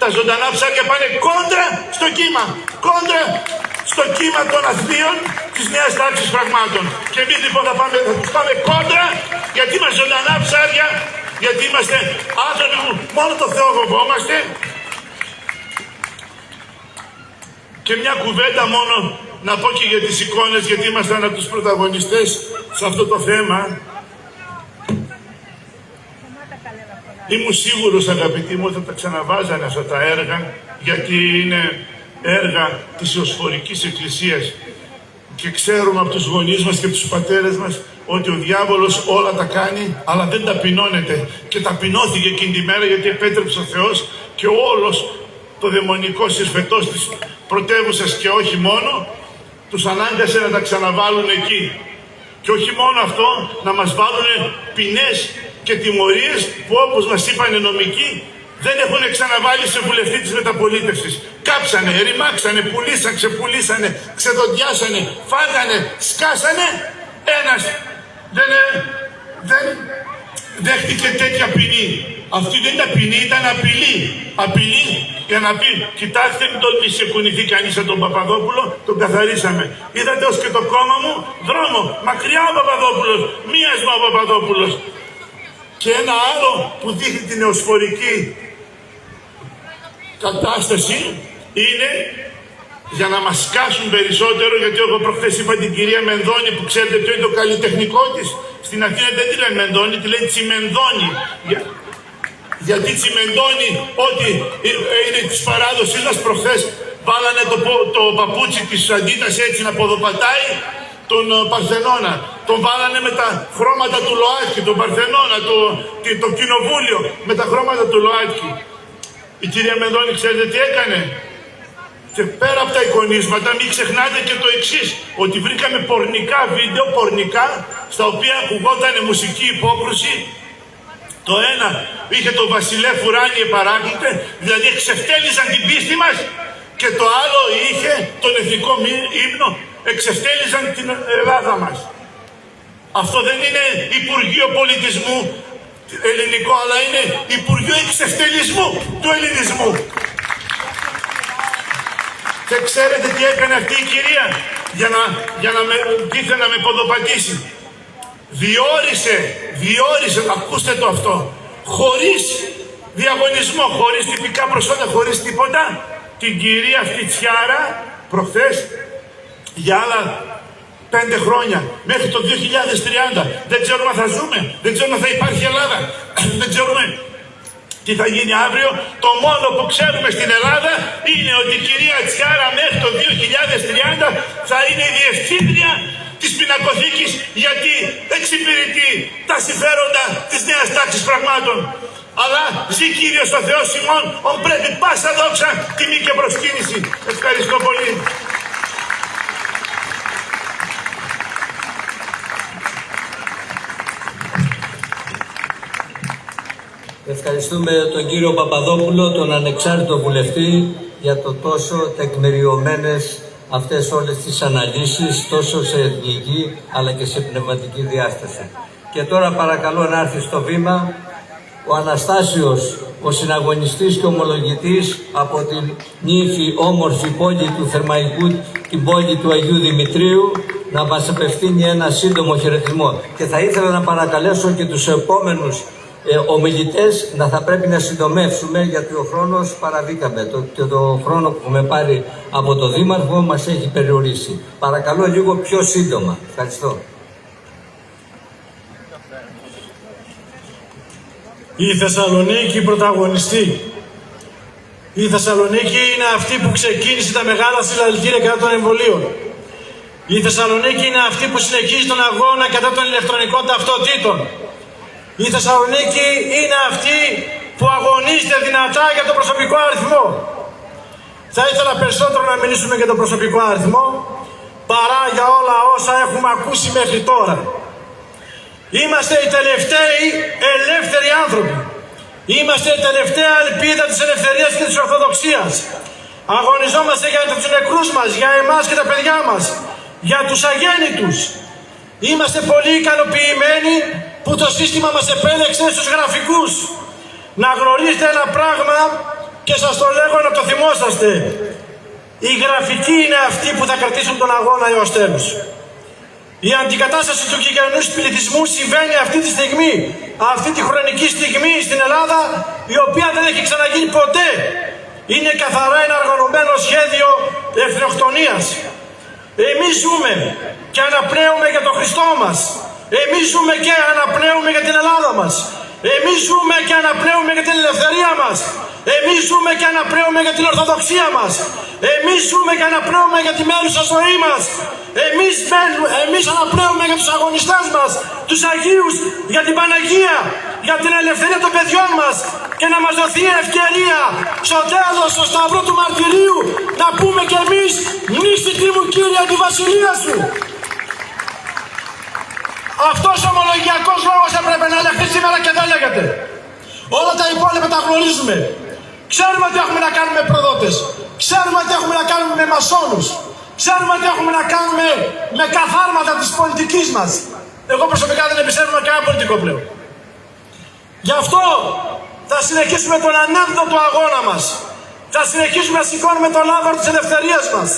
Τα ζωντανά ψάρια πάνε κόντρα στο κύμα. Κόντρα στο κύμα των αθλίων της νέας τάξης πραγμάτων. Και εμείς λοιπόν θα τους πάμε κόντρα, γιατί είμαστε ζωντανά ψάρια, γιατί είμαστε άνθρωποι που μόνο το Θεό φοβόμαστε. Και μια κουβέντα μόνο να πω και για τις εικόνες, γιατί ήμασταν από τους πρωταγωνιστές σε αυτό το θέμα. Ήμουν σίγουρος, αγαπητοί μου, ότι θα τα ξαναβάζανε αυτά τα έργα, γιατί είναι έργα της Ιωσφορικής Εκκλησίας. και ξέρουμε από τους γονείς μας και από τους πατέρες μας ότι ο διάβολος όλα τα κάνει, αλλά δεν ταπεινώνεται. Και ταπεινώθηκε εκείνη τη μέρα γιατί επέτρεψε ο Θεός και όλος το δαιμονικό συσφετός της πρωτεύουσας και όχι μόνο, τους ανάγκασε να τα ξαναβάλουν εκεί. Και όχι μόνο αυτό, να μας βάλουν ποινές και τιμωρίες που, όπως μας είπαν οι νομικοί, δεν έχουν ξαναβάλει σε βουλευτή της μεταπολίτευσης. Κάψανε, ρημάξανε, πουλήσανε, ξεπουλήσανε, ξεδοντιάσανε, φάγανε, σκάσανε. Ένας δεν δέχτηκε τέτοια ποινή. Αυτή δεν ήταν ποινή, ήταν απειλή. Απειλή για να πει, κοιτάξτε, μην τολμήσει σε κουνηθεί κανείς από τον Παπαδόπουλο, τον καθαρίσαμε. Είδατε ως και το κόμμα μου, δρόμο, μακριά ο Παπαδόπουλος, μίασμα ο Παπαδόπουλος. Και ένα άλλο που δείχνει την νεοσφορική κατάσταση είναι για να μας σκάσουν περισσότερο, γιατί εγώ προχθές είπα την κυρία Μενδώνη που ξέρετε ποιο είναι το καλλιτεχνικό της. Στην Αθήνα δεν τη λένε Μενδώνη, τη λένε Τσιμενδώνη. Γιατί τσιμεντώνει ότι είναι της παράδοσης μας. Προχθές βάλανε το παπούτσι της Αντίτας έτσι να ποδοπατάει τον Παρθενώνα. Τον βάλανε με τα χρώματα του ΛΟΑΤΚΙ, τον Παρθενώνα, το κοινοβούλιο με τα χρώματα του ΛΟΑΤΚΙ. Η κυρία Μενδώνη ξέρετε τι έκανε? Και πέρα από τα εικονίσματα μην ξεχνάτε και το εξής, ότι βρήκαμε πορνικά βίντεο, πορνικά, στα οποία ακουγόταν μουσική υπόκρουση. Το ένα είχε το Βασιλέ Φουράνη επαράκλητε, δηλαδή εξευτέλιζαν την πίστη μας, και το άλλο είχε τον εθνικό ύμνο, εξευτέλιζαν την Ελλάδα μας. Αυτό δεν είναι Υπουργείο Πολιτισμού ελληνικό, αλλά είναι Υπουργείο Εξευτελισμού του ελληνισμού. Και ξέρετε τι έκανε αυτή η κυρία για να με ποδοπατήσει? Διόρισε, ακούστε το αυτό, χωρίς διαγωνισμό, χωρίς τυπικά προσόντα, χωρίς τίποτα, την κυρία Φιτσιάρα προχθές για άλλα 5 χρόνια, μέχρι το 2030. Δεν ξέρουμε αν θα ζούμε, δεν ξέρουμε αν θα υπάρχει Ελλάδα, δεν ξέρουμε τι θα γίνει αύριο. Το μόνο που ξέρουμε στην Ελλάδα είναι ότι η κυρία Τσιάρα μέχρι το 2030 θα είναι η διευθύντρια της πινακοθήκης, γιατί εξυπηρετεί τα συμφέροντα της νέας τάξης πραγμάτων. Αλλά ζει Κύριος ο Θεός ημών, ον πρέπει πάσα δόξα, τιμή και προσκύνηση. Ευχαριστώ πολύ. Ευχαριστούμε τον κύριο Παπαδόπουλο, τον ανεξάρτητο βουλευτή, για το τόσο τεκμηριωμένες αυτές όλες τις αναλύσεις, τόσο σε εθνική αλλά και σε πνευματική διάσταση. Και τώρα παρακαλώ να έρθει στο βήμα ο Αναστάσιος, ο συναγωνιστής και ομολογητής από την νύφη όμορφη πόλη του Θερμαϊκού, την πόλη του Αγίου Δημητρίου, να μας απευθύνει ένα σύντομο χαιρετισμό. Και θα ήθελα να παρακαλέσω και τους επόμενους ομιλητές να θα πρέπει να συντομεύσουμε, γιατί ο χρόνος παραβήκαμε και το χρόνο που έχουμε πάρει από το Δήμαρχο μας έχει περιορίσει. Παρακαλώ λίγο πιο σύντομα. Ευχαριστώ. Η Θεσσαλονίκη πρωταγωνιστή. Η Θεσσαλονίκη είναι αυτή που ξεκίνησε τα μεγάλα συλλαλητήρια κατά των εμβολίων. Η Θεσσαλονίκη είναι αυτή που συνεχίζει τον αγώνα κατά των ηλεκτρονικών ταυτοτήτων. Η Θεσσαλονίκη είναι αυτή που αγωνίζεται δυνατά για τον προσωπικό αριθμό. Θα ήθελα περισσότερο να μιλήσουμε για τον προσωπικό αριθμό παρά για όλα όσα έχουμε ακούσει μέχρι τώρα. Είμαστε οι τελευταίοι ελεύθεροι άνθρωποι. Είμαστε η τελευταία ελπίδα της ελευθερίας και της Ορθοδοξίας. Αγωνιζόμαστε για τους νεκρούς μας, για εμάς και τα παιδιά μας, για τους αγέννητους. Είμαστε πολύ ικανοποιημένοι που το σύστημα μας επέλεξε στους γραφικούς. Να γνωρίζετε ένα πράγμα και σας το λέγω να το θυμόσαστε. Οι γραφικοί είναι αυτοί που θα κρατήσουν τον αγώνα έως τέλους. Η αντικατάσταση του γηγενούς πληθυσμού συμβαίνει αυτή τη στιγμή, αυτή τη χρονική στιγμή στην Ελλάδα, η οποία δεν έχει ξαναγίνει ποτέ. Είναι καθαρά ένα οργανωμένο σχέδιο εθνοκτονίας. Εμείς ζούμε και αναπνέουμε για τον Χριστό μας. Εμείς ζούμε και αναπνέουμε για την Ελλάδα μας. Εμείς ζούμε και αναπνέουμε για την ελευθερία μας. Εμείς ζούμε και αναπνέουμε για την Ορθοδοξία μας. Εμείς ζούμε και αναπνέουμε για τη μέρουσα ζωή μας. Εμείς αναπνέουμε για τους αγωνιστές μας, τους Αγίους, για την Παναγία, για την ελευθερία των παιδιών μας και να μας δοθεί ευκαιρία στο τέλος, στο σταυρό του μαρτυρίου, να πούμε κι εμείς «Μνήσθητη μου Κύριε τη βασιλεία σου». Αυτός ο ομολογιακός λόγος έπρεπε να λεχθεί σήμερα και δεν λέγεται. Όλα τα υπόλοιπα τα γνωρίζουμε. Ξέρουμε ότι έχουμε να κάνουμε με προδότες. Ξέρουμε ότι έχουμε να κάνουμε με μασόνους. Ξέρουμε ότι έχουμε να κάνουμε με καθάρματα της πολιτικής μας. Εγώ προσωπικά δεν εμπιστεύομαι με κανένα πολιτικό πλέον. Γι' αυτό θα συνεχίσουμε τον ανέμδοτο αγώνα μας. Θα συνεχίσουμε να σηκώνουμε τον λάβαρο της ελευθερίας μας.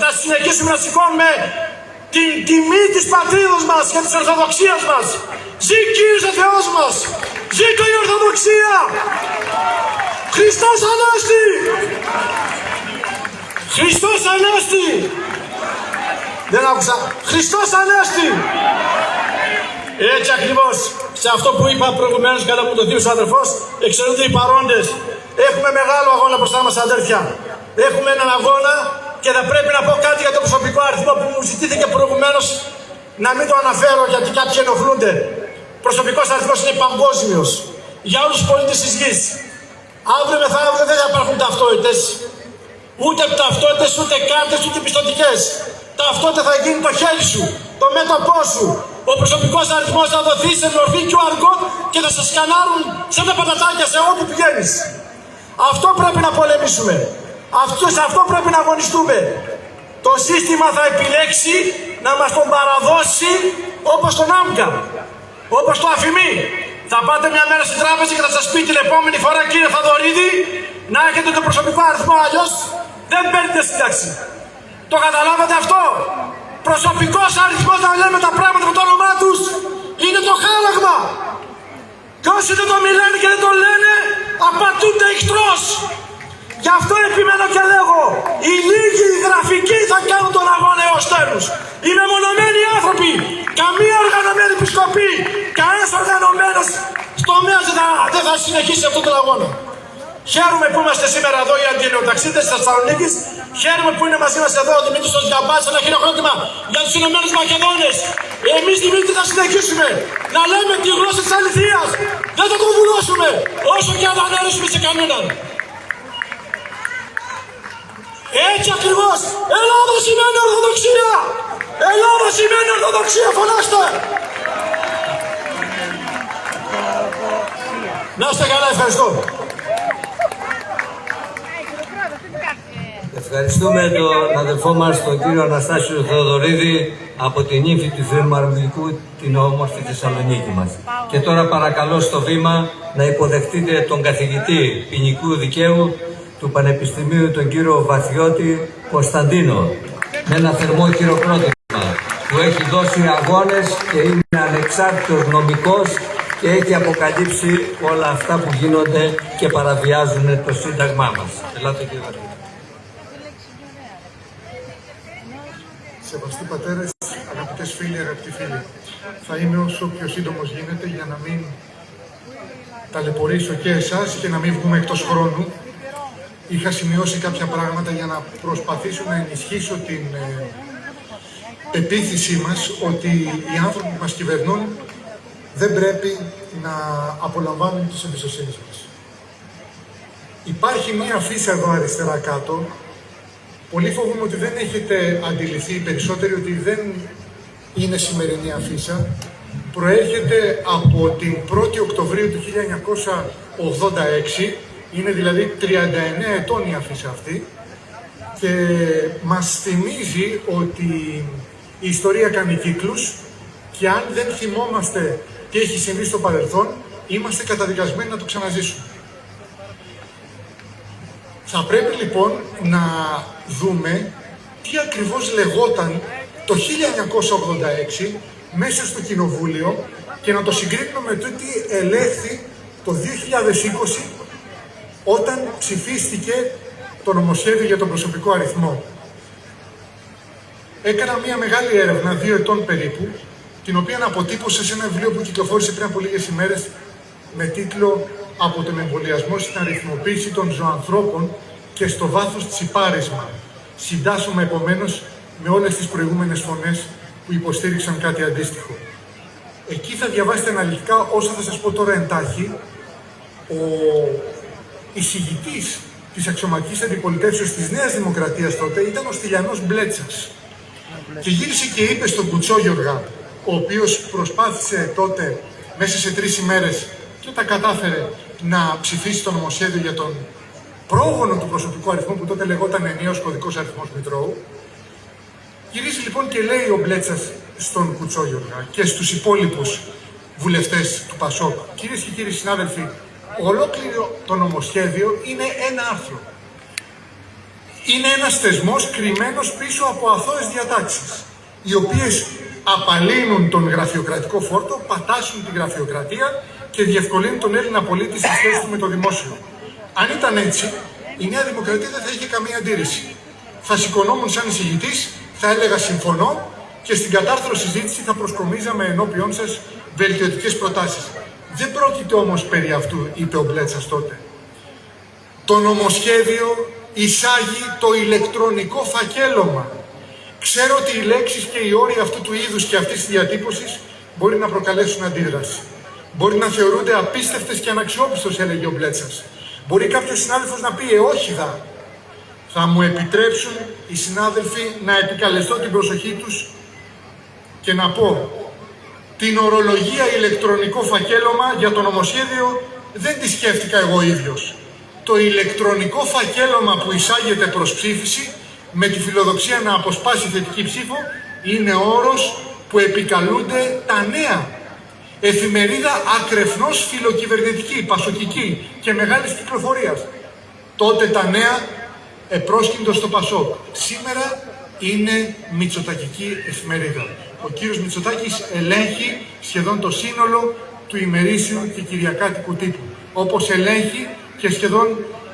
Θα συνεχίσουμε να σηκώνουμε την τιμή της πατρίδος μας και της Ορθοδοξίας μας. Ζει Κύριος ο Θεός μας! Ζήτω η Ορθοδοξία! Χριστός Ανέστη! Χριστός Ανέστη! Δεν άκουσα. Χριστός Ανέστη! Έτσι ακριβώς, σε αυτό που είπα προηγουμένως, κατά που το δει ο αδερφός, εξαιρούνται οι παρόντες. Έχουμε μεγάλο αγώνα μπροστά μας, αδέρφια. Έχουμε έναν αγώνα και θα πρέπει να πω κάτι για το προσωπικό αριθμό που μου ζητήθηκε προηγουμένως, να μην το αναφέρω γιατί κάποιοι ενοχλούνται. Προσωπικός αριθμός είναι παγκόσμιος για όλους τους πολίτες της γης. Αύριο μεθαύριο δεν θα υπάρχουν ταυτότητες. Ούτε ταυτότητες, ούτε κάρτες, ούτε πιστωτικές. Ταυτότητα θα γίνει το χέρι σου, το μέτωπό σου. Ο προσωπικός αριθμός θα δοθεί σε μορφή QR code και θα σε σκανάρουν σαν τα πατατάκια σε όπου πηγαίνεις. Αυτό πρέπει να πολεμήσουμε. Σε αυτό πρέπει να αγωνιστούμε. Το σύστημα θα επιλέξει να μας τον παραδώσει όπως τον Άμκα, όπως το αφημί. Θα πάτε μια μέρα στην τράπεζα και θα σας πει την επόμενη φορά, κύριε Θαδωρίδη, να έχετε το προσωπικό αριθμό, αλλιώς δεν παίρνετε σύνταξη. Το καταλάβατε αυτό? Προσωπικός αριθμός, να λέμε τα πράγματα με το όνομά τους, είναι το χάραγμα. Και όσοι δεν το μιλάνε και δεν το λένε, απατούνται εχθρός. Γι' αυτό επιμένω και λέγω, οι λίγοι γραφικοί θα κάνουν τον αγώνα έως τέλους. Οι μεμονωμένοι άνθρωποι, καμία οργανωμένη επισκοπή, κανένας οργανωμένος τομέας δεν θα συνεχίσει αυτόν τον αγώνα. Χαίρομαι που είμαστε σήμερα εδώ οι αντινεοταξίτες της Θεσσαλονίκης. Χαίρομαι που είναι μαζί μας εδώ ο Δημήτρης ο Γιαμπάς, ένα χειροκρότημα για τους Ηνωμένους Μακεδόνες. Εμείς Δημήτρη θα συνεχίσουμε να λέμε τη γλώσσα της αληθείας. Δεν θα το βουλώσουμε όσο και αν δεν αρέσουμε σε κανέναν. Έτσι ακριβώς, Ελλάδα σημαίνει Ορθοδοξία! Ελλάδα σημαίνει Ορθοδοξία, φωνάστε! Να είστε καλά, ευχαριστώ. Ευχαριστούμε τον αδελφό μας, τον κύριο Αναστάσιο Θεοδωρίδη, από την ύμφη του Θεού Μαρμηλικού, την όμορφη Θεσσαλονίκη μας. Και τώρα παρακαλώ στο βήμα να υποδεχτείτε τον καθηγητή ποινικού δικαίου του Πανεπιστημίου, τον κύριο Βαθιώτη Κωνσταντίνο, με ένα θερμό χειροκρότημα, που έχει δώσει αγώνες και είναι ανεξάρτητος νομικός και έχει αποκαλύψει όλα αυτά που γίνονται και παραβιάζουν το Σύνταγμά μας. Ελάτε κύριε Βαθιώτη. Σεβαστοί πατέρες, αγαπητές φίλοι, αγαπητοί φίλοι, θα είμαι όσο πιο σύντομος γίνεται για να μην ταλαιπωρήσω και εσάς και να μην βγούμε εκτός χρόνου. Είχα σημειώσει κάποια πράγματα για να προσπαθήσω να ενισχύσω την πεποίθησή μας ότι οι άνθρωποι που μας κυβερνούν δεν πρέπει να απολαμβάνουν τις εμπιστοσύνες μας. Υπάρχει μία αφίσα εδώ αριστερά κάτω. Πολύ φοβούμαι ότι δεν έχετε αντιληφθεί οι περισσότεροι ότι δεν είναι σημερινή αφίσα. Προέρχεται από την 1η Οκτωβρίου του 1986, είναι δηλαδή 39 ετών η αφίσα αυτή και μας θυμίζει ότι η ιστορία κάνει κύκλους και αν δεν θυμόμαστε τι έχει συμβεί στο παρελθόν, είμαστε καταδικασμένοι να το ξαναζήσουμε. Θα πρέπει λοιπόν να δούμε τι ακριβώς λεγόταν το 1986 μέσα στο Κοινοβούλιο και να το συγκρίνουμε με το τι ελέγχθη το 2020 όταν ψηφίστηκε το νομοσχέδιο για τον προσωπικό αριθμό. Έκανα μια μεγάλη έρευνα 2 ετών περίπου την οποία αποτύπωσε σε ένα βιβλίο που κυκλοφόρησε πριν από λίγες ημέρες με τίτλο «Από τον εμβολιασμό στην αριθμοποίηση των ζωανθρώπων και στο βάθος τσιπάρισμα». Συντάσσομαι επομένως με όλες τις προηγούμενες φωνές που υποστήριξαν κάτι αντίστοιχο. Εκεί θα διαβάσετε αναλυτικά όσα θα σας πω τώρα εντάχει. Ο εισηγητής της αξιωματικής αντιπολιτεύσεως της Νέας Δημοκρατίας τότε ήταν ο Στυλιανός Μπλέτσας. Και γύρισε και είπε στον Κουτσόγιοργα, ο οποίος προσπάθησε τότε μέσα σε 3 ημέρες και τα κατάφερε να ψηφίσει το νομοσχέδιο για τον πρόγονο του προσωπικού αριθμού που τότε λεγόταν ενιαίος κωδικός αριθμός Μητρώου. Γυρίζει λοιπόν και λέει ο Μπλέτσας στον Κουτσόγιοργα και στους υπόλοιπους βουλευτές του ΠΑΣΟΚ: κυρίες και κύριοι συνάδελφοι, ολόκληρο το νομοσχέδιο είναι ένα άρθρο. Είναι ένας θεσμός κρυμμένος πίσω από αθώες διατάξεις, οι οποίες απαλύνουν τον γραφειοκρατικό φόρτο, πατάσουν τη γραφειοκρατία και διευκολύνουν τον Έλληνα πολίτη στη σχέση του με το δημόσιο. Αν ήταν έτσι, η Νέα Δημοκρατία δεν θα είχε καμία αντίρρηση. Θα σηκωνόμουν σαν εισηγητής, θα έλεγα συμφωνώ και στην κατάρθρο συζήτηση θα προσκομίζαμε ενώπιον σας βελτιωτικές προτάσεις. Δεν πρόκειται όμως περί αυτού, είπε ο Μπλέτσας τότε. Το νομοσχέδιο εισάγει το ηλεκτρονικό φακέλωμα. Ξέρω ότι οι λέξεις και οι όροι αυτού του είδους και αυτής της διατύπωσης μπορεί να προκαλέσουν αντίδραση. Μπορεί να θεωρούνται απίστευτες και αναξιόπιστος, έλεγε ο Μπλέτσας. Μπορεί κάποιος συνάδελφος να πει όχι δα. Θα μου επιτρέψουν οι συνάδελφοι να επικαλεστώ την προσοχή τους και να πω: την ορολογία ηλεκτρονικό φακέλωμα για το νομοσχέδιο δεν τη σκέφτηκα εγώ ίδιος. Το ηλεκτρονικό φακέλωμα που εισάγεται προς ψήφιση με τη φιλοδοξία να αποσπάσει θετική ψήφο είναι όρος που επικαλούνται τα Νέα. Εφημερίδα ακρεφνώς φιλοκυβερνητική, πασοκική και μεγάλης κυκλοφορίας. Τότε τα Νέα επρόσκυντο στο ΠΑΣΟΚ. Σήμερα είναι μητσοτακική εφημερίδα. Ο κύριος Μητσοτάκης ελέγχει σχεδόν το σύνολο του ημερήσιου και κυριακάτικου τύπου. Όπως ελέγχει και σχεδόν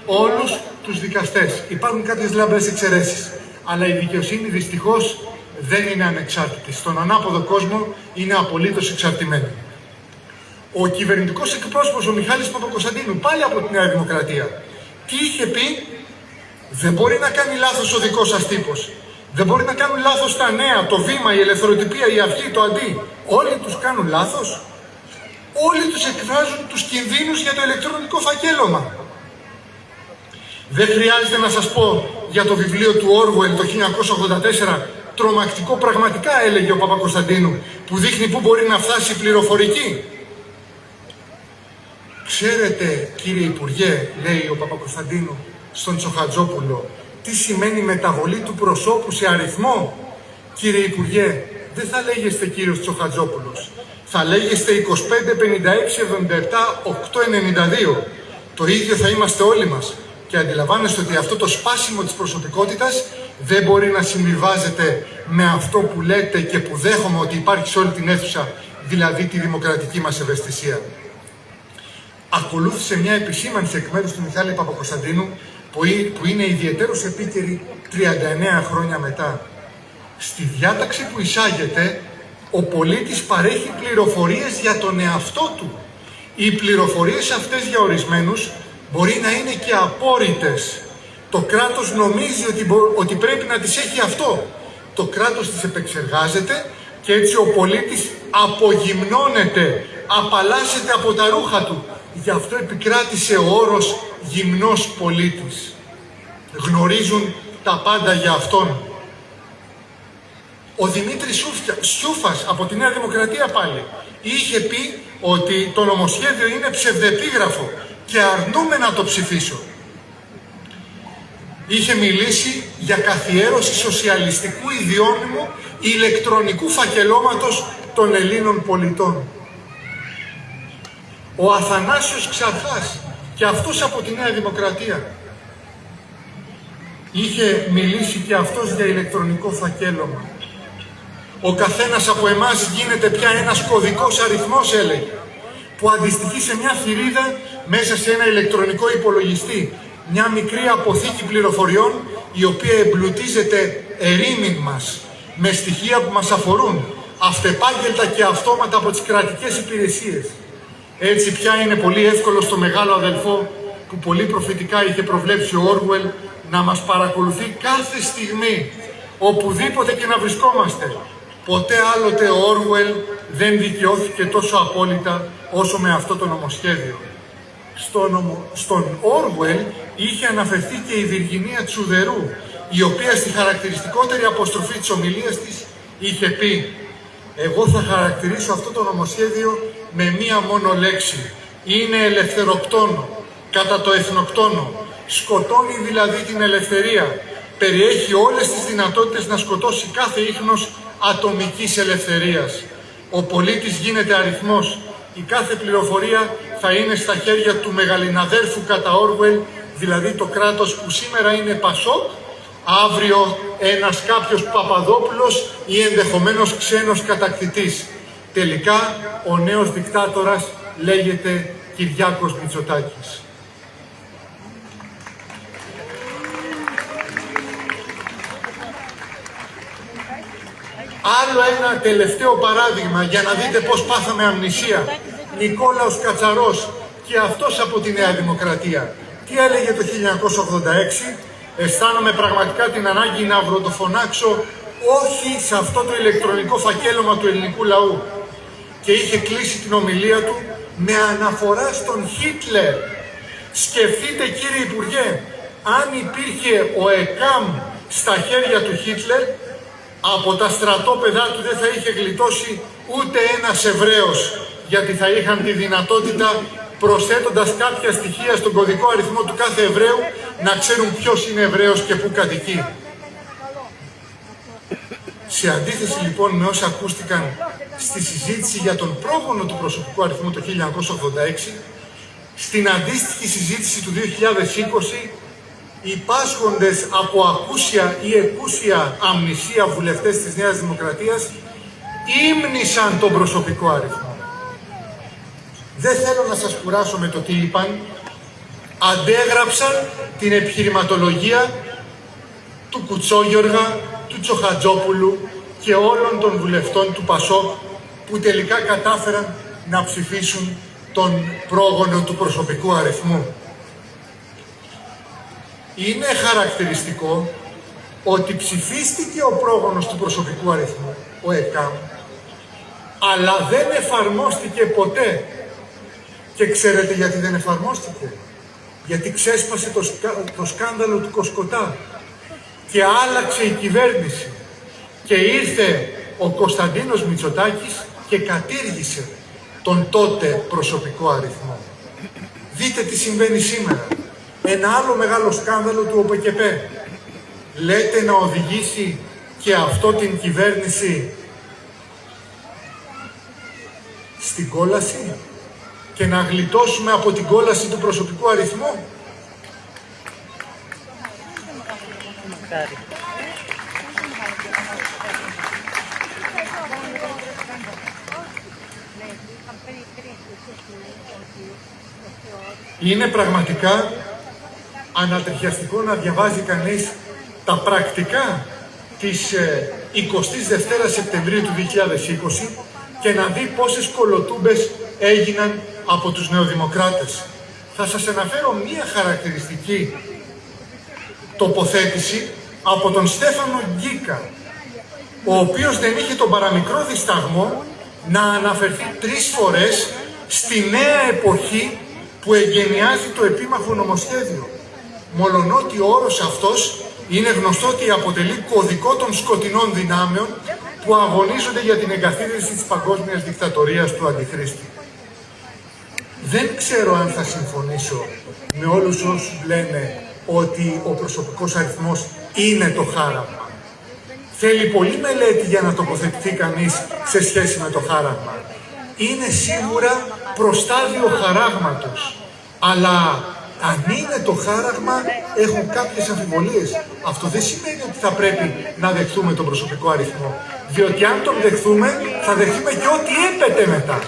όλους τους δικαστές. Υπάρχουν κάποιες λαμπρές εξαιρέσεις. Αλλά η δικαιοσύνη δυστυχώς δεν είναι ανεξάρτητη. Στον ανάποδο κόσμο είναι απολύτως εξαρτημένη. Ο κυβερνητικός εκπρόσωπος, ο Μιχάλης Παπακοσταντίνου, πάλι από τη Νέα Δημοκρατία, τι είχε πει? Δεν μπορεί να κάνει λάθος ο δικός σας τύπος. Δεν μπορεί να κάνουν λάθος τα Νέα, το Βήμα, η Ελευθεροτυπία, η Αυγή, το Αντί. Όλοι τους κάνουν λάθος. Όλοι τους εκφράζουν τους κινδύνους για το ηλεκτρονικό φακέλωμα. Δεν χρειάζεται να σας πω για το βιβλίο του Όργουελ το 1984, τρομακτικό πραγματικά, έλεγε ο Παπακοσταντίνου, που δείχνει πού μπορεί να φτάσει η πληροφορική. Ξέρετε, κύριε Υπουργέ, λέει ο Παπακοσταντίνου στον Τσοχατζόπουλο, τι σημαίνει μεταβολή του προσώπου σε αριθμό? Κύριε Υπουργέ, δεν θα λέγεστε κύριος Τσοχατζόπουλος. Θα λέγεστε 25, 56, 77, 892. Το ίδιο θα είμαστε όλοι μας. Και αντιλαμβάνεστε ότι αυτό το σπάσιμο της προσωπικότητας δεν μπορεί να συμβιβάζεται με αυτό που λέτε και που δέχομαι ότι υπάρχει σε όλη την αίθουσα, δηλαδή τη δημοκρατική μας ευαισθησία. Ακολούθησε μια επισήμανση εκ μέρους του Μιχάλη Παπακοσταντίνου που είναι ιδιαιτέρως επίκαιρη 39 χρόνια μετά. Στη διάταξη που εισάγεται, ο πολίτης παρέχει πληροφορίες για τον εαυτό του. Οι πληροφορίες αυτές για ορισμένους μπορεί να είναι και απόρριτες. Το κράτος νομίζει ότι πρέπει να τις έχει αυτό. Το κράτος τις επεξεργάζεται και έτσι ο πολίτης απογυμνώνεται, απαλλάσσεται από τα ρούχα του. Γι' αυτό επικράτησε ο όρος γυμνός πολίτης. Γνωρίζουν τα πάντα για αυτόν. Ο Δημήτρης Σιούφας από τη Νέα Δημοκρατία πάλι είχε πει ότι το νομοσχέδιο είναι ψευδεπίγραφο και αρνούμε να το ψηφίσω. Είχε μιλήσει για καθιέρωση σοσιαλιστικού ιδιώνυμου ηλεκτρονικού φακελώματος των Ελλήνων πολιτών. Ο Αθανάσιος Ξαρχάς, και αυτός από τη Νέα Δημοκρατία, είχε μιλήσει και αυτός για ηλεκτρονικό φακέλωμα. Ο καθένας από εμάς γίνεται πια ένας κωδικός αριθμός, έλεγε, που αντιστοιχεί σε μια θηρίδα μέσα σε ένα ηλεκτρονικό υπολογιστή. Μια μικρή αποθήκη πληροφοριών η οποία εμπλουτίζεται ερήμην μας με στοιχεία που μας αφορούν, αυτεπάγγελτα και αυτόματα από τις κρατικές υπηρεσίες. Έτσι πια είναι πολύ εύκολο στο μεγάλο αδελφό που πολύ προφητικά είχε προβλέψει ο Όργουελ να μας παρακολουθεί κάθε στιγμή, οπουδήποτε και να βρισκόμαστε. Ποτέ άλλοτε ο Όργουελ δεν δικαιώθηκε τόσο απόλυτα όσο με αυτό το νομοσχέδιο. Στον Όργουελ είχε αναφερθεί και η Βιργινία Τσουδερού, η οποία στη χαρακτηριστικότερη αποστροφή της ομιλίας της είχε πει: «Εγώ θα χαρακτηρίσω αυτό το νομοσχέδιο με μία μόνο λέξη. Είναι ελευθεροκτόνο, κατά το εθνοκτόνο. Σκοτώνει δηλαδή την ελευθερία. Περιέχει όλες τις δυνατότητες να σκοτώσει κάθε ίχνος ατομικής ελευθερίας. Ο πολίτης γίνεται αριθμός. Η κάθε πληροφορία θα είναι στα χέρια του μεγαλυναδέρφου κατά Όργουελ, δηλαδή το κράτος που σήμερα είναι Πασόκ, αύριο ένας κάποιος Παπαδόπουλος ή ενδεχομένως ξένος κατακτητής. Τελικά ο νέος δικτάτορας λέγεται Κυριάκος Μητσοτάκης». Άλλο ένα τελευταίο παράδειγμα για να δείτε πώς πάθαμε αμνησία. Νικόλαος Κατσαρός, και αυτός από τη Νέα Δημοκρατία. Τι έλεγε το 1986? «Αισθάνομαι πραγματικά την ανάγκη να βροντοφωνάξω όχι σε αυτό το ηλεκτρονικό φακέλωμα του ελληνικού λαού». Και είχε κλείσει την ομιλία του με αναφορά στον Χίτλερ. Σκεφτείτε, κύριε Υπουργέ, αν υπήρχε ο ΕΚΑΜ στα χέρια του Χίτλερ, από τα στρατόπεδά του δεν θα είχε γλιτώσει ούτε ένας Εβραίος, γιατί θα είχαν τη δυνατότητα, προσθέτοντας κάποια στοιχεία στον κωδικό αριθμό του κάθε Εβραίου, να ξέρουν ποιος είναι Εβραίος και πού κατοικεί. Σε αντίθεση λοιπόν με όσα ακούστηκαν στη συζήτηση για τον πρόγονο του προσωπικού αριθμού το 1986, στην αντίστοιχη συζήτηση του 2020, οι πάσχοντες από ακούσια ή εκούσια αμνησία βουλευτές της Νέας Δημοκρατίας ύμνησαν τον προσωπικό αριθμό. Δεν θέλω να σας κουράσω με το τι είπαν. Αντέγραψαν την επιχειρηματολογία του Κουτσόγιοργα, του Τσοχατζόπουλου και όλων των βουλευτών του ΠΑΣΟΚ που τελικά κατάφεραν να ψηφίσουν τον πρόγονο του προσωπικού αριθμού. Είναι χαρακτηριστικό ότι ψηφίστηκε ο πρόγονος του προσωπικού αριθμού, ο ΕΚΑΜ, αλλά δεν εφαρμόστηκε ποτέ. Και ξέρετε γιατί δεν εφαρμόστηκε? Γιατί ξέσπασε το σκάνδαλο του Κοσκοτά και άλλαξε η κυβέρνηση και ήρθε ο Κωνσταντίνος Μητσοτάκης και κατήργησε τον τότε προσωπικό αριθμό. Δείτε τι συμβαίνει σήμερα. Ένα άλλο μεγάλο σκάνδαλο του ΟΠΕΚΕΠΕ. Λέτε να οδηγήσει και αυτό την κυβέρνηση στην κόλαση και να γλιτώσουμε από την κόλαση του προσωπικού αριθμού. Είναι πραγματικά ανατριχιαστικό να διαβάζει κανείς τα πρακτικά της 22 Σεπτεμβρίου του 2020 και να δει πόσες κολοτούμπες έγιναν από τους νεοδημοκράτες. Θα σας αναφέρω μία χαρακτηριστική τοποθέτηση από τον Στέφανο Γκίκα, ο οποίος δεν είχε τον παραμικρό δισταγμό να αναφερθεί 3 φορές στη νέα εποχή που εγκαινιάζει το επίμαχο νομοσχέδιο. Μολονότι ο όρος αυτός είναι γνωστό ότι αποτελεί κωδικό των σκοτεινών δυνάμεων που αγωνίζονται για την εγκαθίδρυση της παγκόσμιας δικτατορίας του Αντιχρίστη. Δεν ξέρω αν θα συμφωνήσω με όλους όσους λένε ότι ο προσωπικός αριθμός είναι το χάραμα. Θέλει πολλή μελέτη για να τοποθετηθεί κανείς σε σχέση με το χάραμα. Είναι σίγουρα προστάδιο χαράγματος, αλλά αν είναι το χάραγμα, έχουν κάποιες αμφιβολίες. Αυτό δεν σημαίνει ότι θα πρέπει να δεχθούμε τον προσωπικό αριθμό. Διότι αν τον δεχθούμε, θα δεχθούμε και ό,τι έπεται μετά.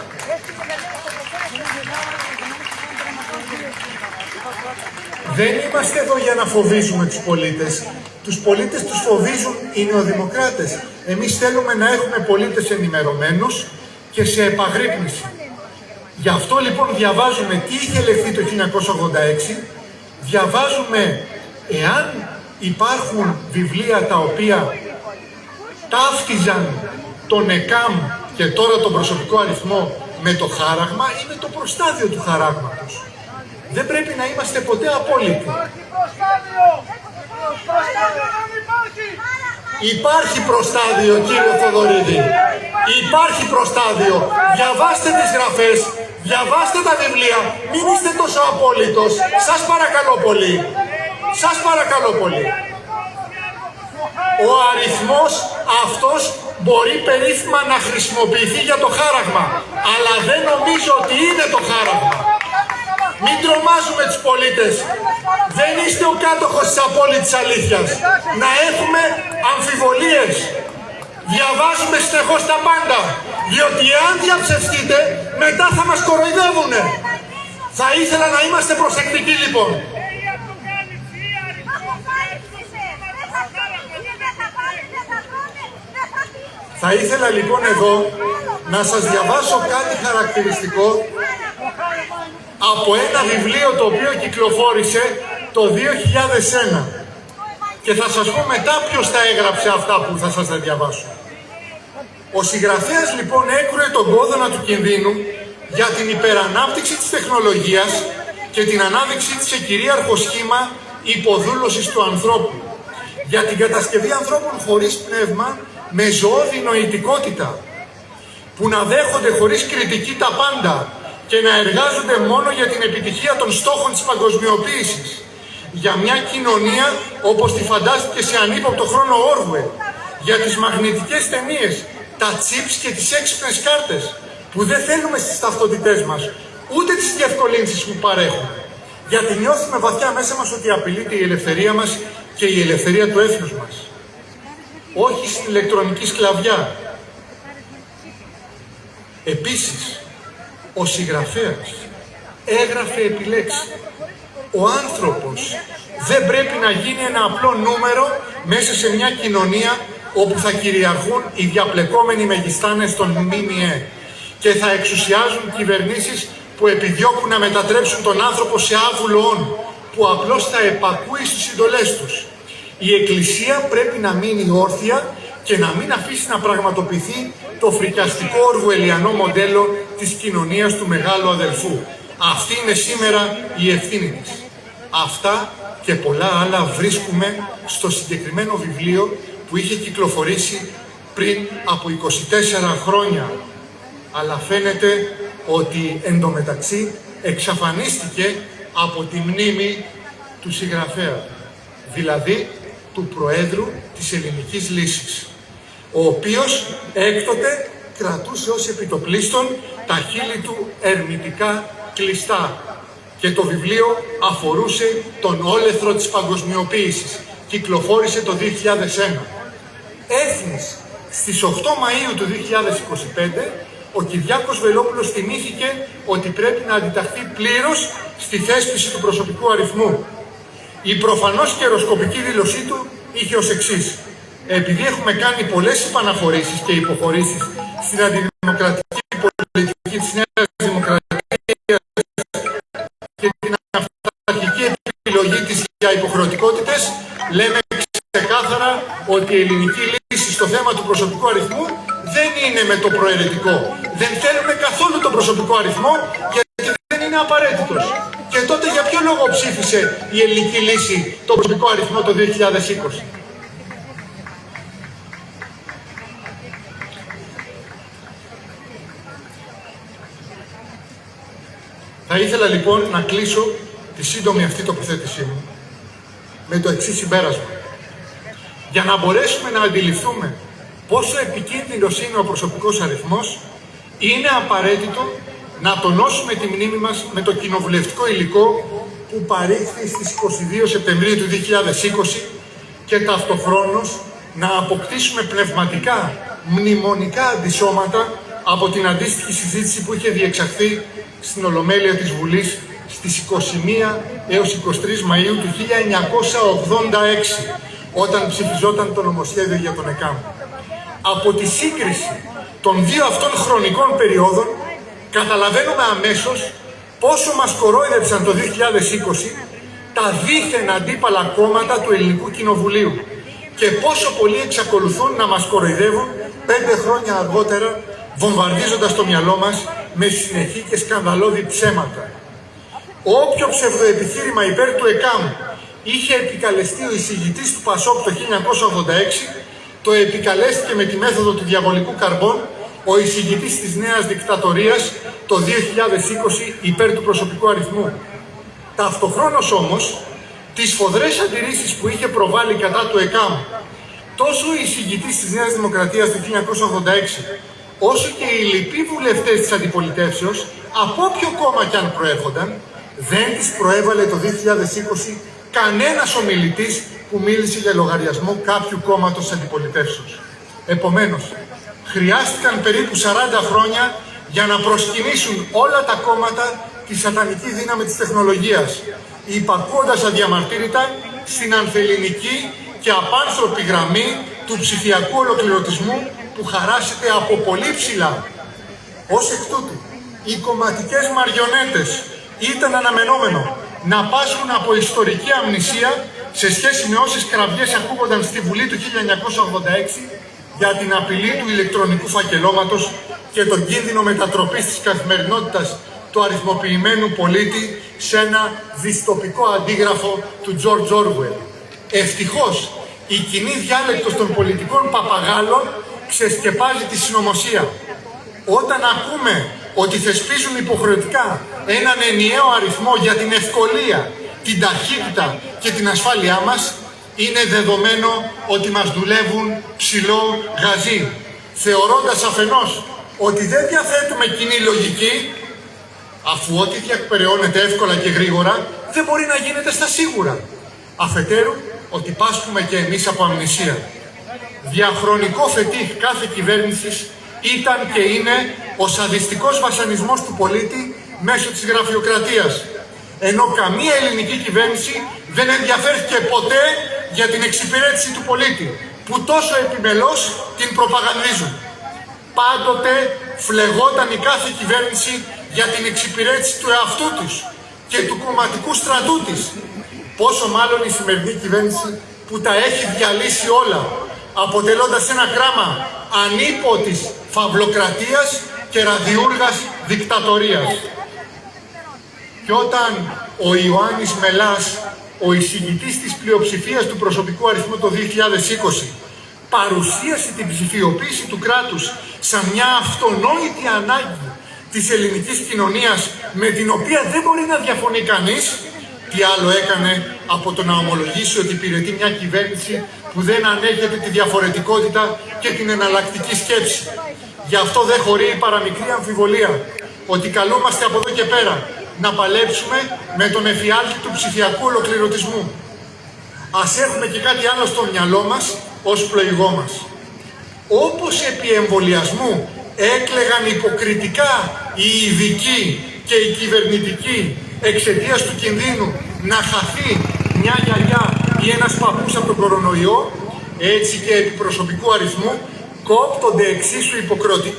Δεν είμαστε εδώ για να φοβίζουμε τους πολίτες. Τους πολίτες τους φοβίζουν οι νεοδημοκράτες. Εμείς θέλουμε να έχουμε πολίτες ενημερωμένους και σε επαγρύπνηση. Γι' αυτό λοιπόν διαβάζουμε τι είχε λεχθεί το 1986, διαβάζουμε εάν υπάρχουν βιβλία τα οποία ταύτιζαν τον ΕΚΑΜ και τώρα τον προσωπικό αριθμό με το χάραγμα ή με το προστάδιο του χαράγματος. Δεν πρέπει να είμαστε ποτέ απόλυτοι. Υπάρχει προστάδιο, κύριε Θοδωρίδη. Υπάρχει προστάδιο. Διαβάστε τις γραφές, διαβάστε τα βιβλία. Μην είστε τόσο απόλυτος. Σας παρακαλώ πολύ. Σας παρακαλώ πολύ. Ο αριθμός αυτός μπορεί περίφημα να χρησιμοποιηθεί για το χάραγμα. Αλλά δεν νομίζω ότι είναι το χάραγμα. Μην τρομάζουμε τους πολίτες. Δεν είστε ο κάτοχος της απόλυτης αλήθειας. Να έχουμε αμφιβολίες. Διαβάζουμε συνεχώς τα πάντα. Διότι αν διαψευστείτε, μετά θα μας κοροϊδεύουνε. Θα ήθελα να είμαστε προσεκτικοί λοιπόν. Θα ήθελα λοιπόν εδώ να σας διαβάσω κάτι χαρακτηριστικό από ένα βιβλίο το οποίο κυκλοφόρησε το 2001 και θα σας πω μετά ποιος τα έγραψε αυτά που θα σας τα διαβάσω. Ο συγγραφέας λοιπόν έκρουε τον κόδωνα του κινδύνου για την υπερανάπτυξη της τεχνολογίας και την ανάδειξή της σε κυρίαρχο σχήμα υποδούλωσης του ανθρώπου, για την κατασκευή ανθρώπων χωρίς πνεύμα με ζωώδη νοητικότητα, που να δέχονται χωρίς κριτική τα πάντα και να εργάζονται μόνο για την επιτυχία των στόχων της παγκοσμιοποίησης, για μια κοινωνία όπως τη φαντάστηκε σε ανύποπτο χρόνο Orwell, για τις μαγνητικές ταινίες, τα chips και τις έξυπνες κάρτες που δεν θέλουμε στις ταυτότητές μας, ούτε τις διευκολύνσεις που παρέχουν, γιατί νιώθουμε βαθιά μέσα μας ότι απειλείται η ελευθερία μας και η ελευθερία του έθνους μας. Όχι στην ηλεκτρονική σκλαβιά. Επίσης, ο συγγραφέας έγραφε επιλέξει. Ο άνθρωπος δεν πρέπει να γίνει ένα απλό νούμερο μέσα σε μια κοινωνία όπου θα κυριαρχούν οι διαπλεκόμενοι μεγιστάνες των ΜΜΕ και θα εξουσιάζουν κυβερνήσεις που επιδιώκουν να μετατρέψουν τον άνθρωπο σε άβουλο όν, που απλώς θα επακούει στις συντολές τους. Η Εκκλησία πρέπει να μείνει όρθια και να μην αφήσει να πραγματοποιηθεί το φρικιαστικό ορουελιανό μοντέλο της κοινωνίας του μεγάλου αδελφού. Αυτή είναι σήμερα η ευθύνη της. Αυτά και πολλά άλλα βρίσκουμε στο συγκεκριμένο βιβλίο που είχε κυκλοφορήσει πριν από 24 χρόνια. Αλλά φαίνεται ότι εντωμεταξύ εξαφανίστηκε από τη μνήμη του συγγραφέα, δηλαδή του Προέδρου της Ελληνικής Λύσης, ο οποίος έκτοτε κρατούσε ως επιτοπλίστων τα χείλη του ερμητικά κλειστά και το βιβλίο αφορούσε τον όλεθρο της παγκοσμιοποίησης. Κυκλοφόρησε το 2001. Έθνης στις 8 Μαΐου του 2025 ο Κυριάκος Βελόπουλος θυμήθηκε ότι πρέπει να αντιταχθεί πλήρως στη θέσπιση του προσωπικού αριθμού. Η προφανώς καιροσκοπική δήλωσή του είχε ως εξής: επειδή έχουμε κάνει πολλές επαναχωρήσεις και υποχωρήσεις στην αντιδημοκρατική πολιτική της Νέας Δημοκρατίας και την αυταρχική επιλογή της για υποχρεωτικότητες, λέμε ξεκάθαρα ότι η ελληνική λύση στο θέμα του προσωπικού αριθμού δεν είναι με το προαιρετικό. Δεν θέλουμε καθόλου το προσωπικό αριθμό γιατί δεν είναι απαραίτητος. Και τότε για ποιο λόγο ψήφισε η ελληνική λύση το προσωπικό αριθμό το 2020. Θα ήθελα λοιπόν να κλείσω τη σύντομη αυτή τοποθέτησή μου με το εξής συμπέρασμα. Για να μπορέσουμε να αντιληφθούμε πόσο επικίνδυνος είναι ο προσωπικός αριθμός, είναι απαραίτητο να τονώσουμε τη μνήμη μας με το κοινοβουλευτικό υλικό που παρήχθη στις 22 Σεπτεμβρίου του 2020 και ταυτοχρόνως να αποκτήσουμε πνευματικά, μνημονικά αντισώματα από την αντίστοιχη συζήτηση που είχε διεξαχθεί στην Ολομέλεια της Βουλής στις 21 έως 23 Μαΐου του 1986, όταν ψηφιζόταν το νομοσχέδιο για τον ΕΚΑΜ. Από τη σύγκριση των δύο αυτών χρονικών περιόδων καταλαβαίνουμε αμέσως πόσο μας κορόιδεψαν το 2020 τα δίθεν αντίπαλα κόμματα του Ελληνικού Κοινοβουλίου και πόσο πολλοί εξακολουθούν να μας κοροϊδεύουν 5 χρόνια αργότερα, βομβαρδίζοντας το μυαλό μας με συνεχή και σκανδαλώδη ψέματα. Όποιο ψευδοεπιχείρημα υπέρ του ΕΚΑΜ είχε επικαλεστεί ο εισηγητής του ΠΑΣΟΚ το 1986, το επικαλέστηκε με τη μέθοδο του διαβολικού καρμπών ο εισηγητής της νέας δικτατορίας το 2020 υπέρ του προσωπικού αριθμού. Ταυτοχρόνως όμως, τις σφοδρές αντιρρήσεις που είχε προβάλει κατά του ΕΚΑΜ τόσο ο εισηγητής της Νέας Δημοκρατίας το 1986, όσο και οι λοιποί βουλευτές της αντιπολιτεύσεως, από όποιο κόμμα κι αν προέρχονταν, δεν τις προέβαλε το 2020 κανένας ομιλητής που μίλησε για λογαριασμό κάποιου κόμματος αντιπολιτεύσεως. Επομένως, χρειάστηκαν περίπου 40 χρόνια για να προσκυνήσουν όλα τα κόμματα τη σατανική δύναμη της τεχνολογίας, υπακούοντας αδιαμαρτύρητα στην ανθελληνική και απάνθρωπη γραμμή του ψηφιακού ολοκληρωτισμού που χαράσεται από πολύ ψηλά. Ως εκ τούτου, οι κομματικές μαριονέτες ήταν αναμενόμενο να πάσχουν από ιστορική αμνησία σε σχέση με όσες κραυγές ακούγονταν στη Βουλή του 1986 για την απειλή του ηλεκτρονικού φακελώματος και τον κίνδυνο μετατροπής της καθημερινότητας του αριθμοποιημένου πολίτη σε ένα δυστοπικό αντίγραφο του George Orwell. Ευτυχώς, η κοινή διάλεκτος των πολιτικών παπαγάλων ξεσκεπάζει τη συνωμοσία. Όταν ακούμε ότι θεσπίζουν υποχρεωτικά έναν ενιαίο αριθμό για την ευκολία, την ταχύτητα και την ασφάλειά μας, είναι δεδομένο ότι μας δουλεύουν ψηλό γαζί, θεωρώντας αφενός ότι δεν διαθέτουμε κοινή λογική, αφού ό,τι διεκπεραιώνεται εύκολα και γρήγορα δεν μπορεί να γίνεται στα σίγουρα. Αφετέρου, ότι πάσχουμε και εμείς από αμνησία. Διαχρονικό φετίχ κάθε κυβέρνησης ήταν και είναι ο σαδιστικός βασανισμός του πολίτη μέσω της γραφειοκρατίας, ενώ καμία ελληνική κυβέρνηση δεν ενδιαφέρθηκε ποτέ για την εξυπηρέτηση του πολίτη, που τόσο επιμελώς την προπαγανδίζουν. Πάντοτε φλεγόταν η κάθε κυβέρνηση για την εξυπηρέτηση του εαυτού της και του κομματικού στρατού της. Πόσο μάλλον η σημερινή κυβέρνηση που τα έχει διαλύσει όλα, αποτελώντας ένα κράμα ανίποτης φαυλοκρατίας και ραδιούργας δικτατορίας. Και όταν ο Ιωάννης Μελάς, ο εισηγητής της πλειοψηφίας του προσωπικού αριθμού το 2020, παρουσίασε την ψηφιοποίηση του κράτους σαν μια αυτονόητη ανάγκη της ελληνικής κοινωνίας με την οποία δεν μπορεί να διαφωνεί κανείς, τι άλλο έκανε από το να ομολογήσει ότι υπηρετεί μια κυβέρνηση που δεν ανέχεται τη διαφορετικότητα και την εναλλακτική σκέψη. Γι' αυτό δεν χωρεί η παραμικρή αμφιβολία ότι καλούμαστε από εδώ και πέρα να παλέψουμε με τον εφιάλτη του ψηφιακού ολοκληρωτισμού. Ας έχουμε και κάτι άλλο στο μυαλό μας ως πλοηγό μας. Όπως επί εμβολιασμού έκλαιγαν υποκριτικά οι ειδικοί και οι κυβερνητικοί εξαιτίας του κινδύνου να χαθεί μια γιαγιά ή ένας παππούς από τον κορονοϊό, έτσι και επί προσωπικού αριθμού κόπτονται εξίσου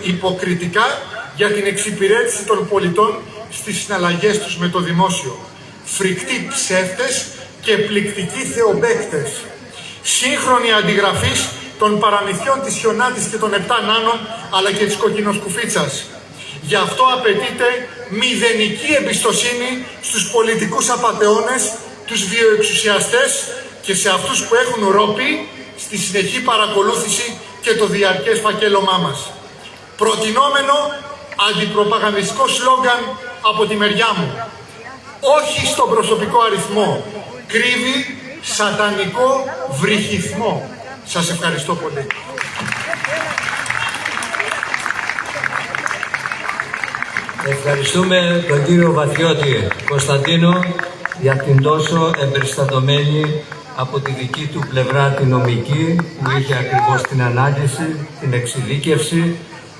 υποκριτικά για την εξυπηρέτηση των πολιτών στις συναλλαγές τους με το δημόσιο. Φρικτοί ψεύτες και πληκτικοί θεομπαίκτες. Σύγχρονη αντιγραφής των παραμυθιών της Χιονάτης και των 7 Νάνων, αλλά και της Κοκκινοσκουφίτσας. Γι' αυτό απαιτείται μηδενική εμπιστοσύνη στους πολιτικούς απατεώνες, τους βιοεξουσιαστές και σε αυτούς που έχουν ρόπι στη συνεχή παρακολούθηση και το διαρκές φακέλωμά μας. Προτινόμενο αντιπροπαγανδιστικό σλόγγαν από τη μεριά μου. Όχι στον προσωπικό αριθμό. Κρύβει σατανικό βρυχυθμό. Σας ευχαριστώ πολύ. Ευχαριστούμε τον κύριο Βαθιώτη Κωνσταντίνο για την τόσο εμπεριστατωμένη από τη δική του πλευρά την νομική που είχε ακριβώς την ανάλυση, την εξειδίκευση,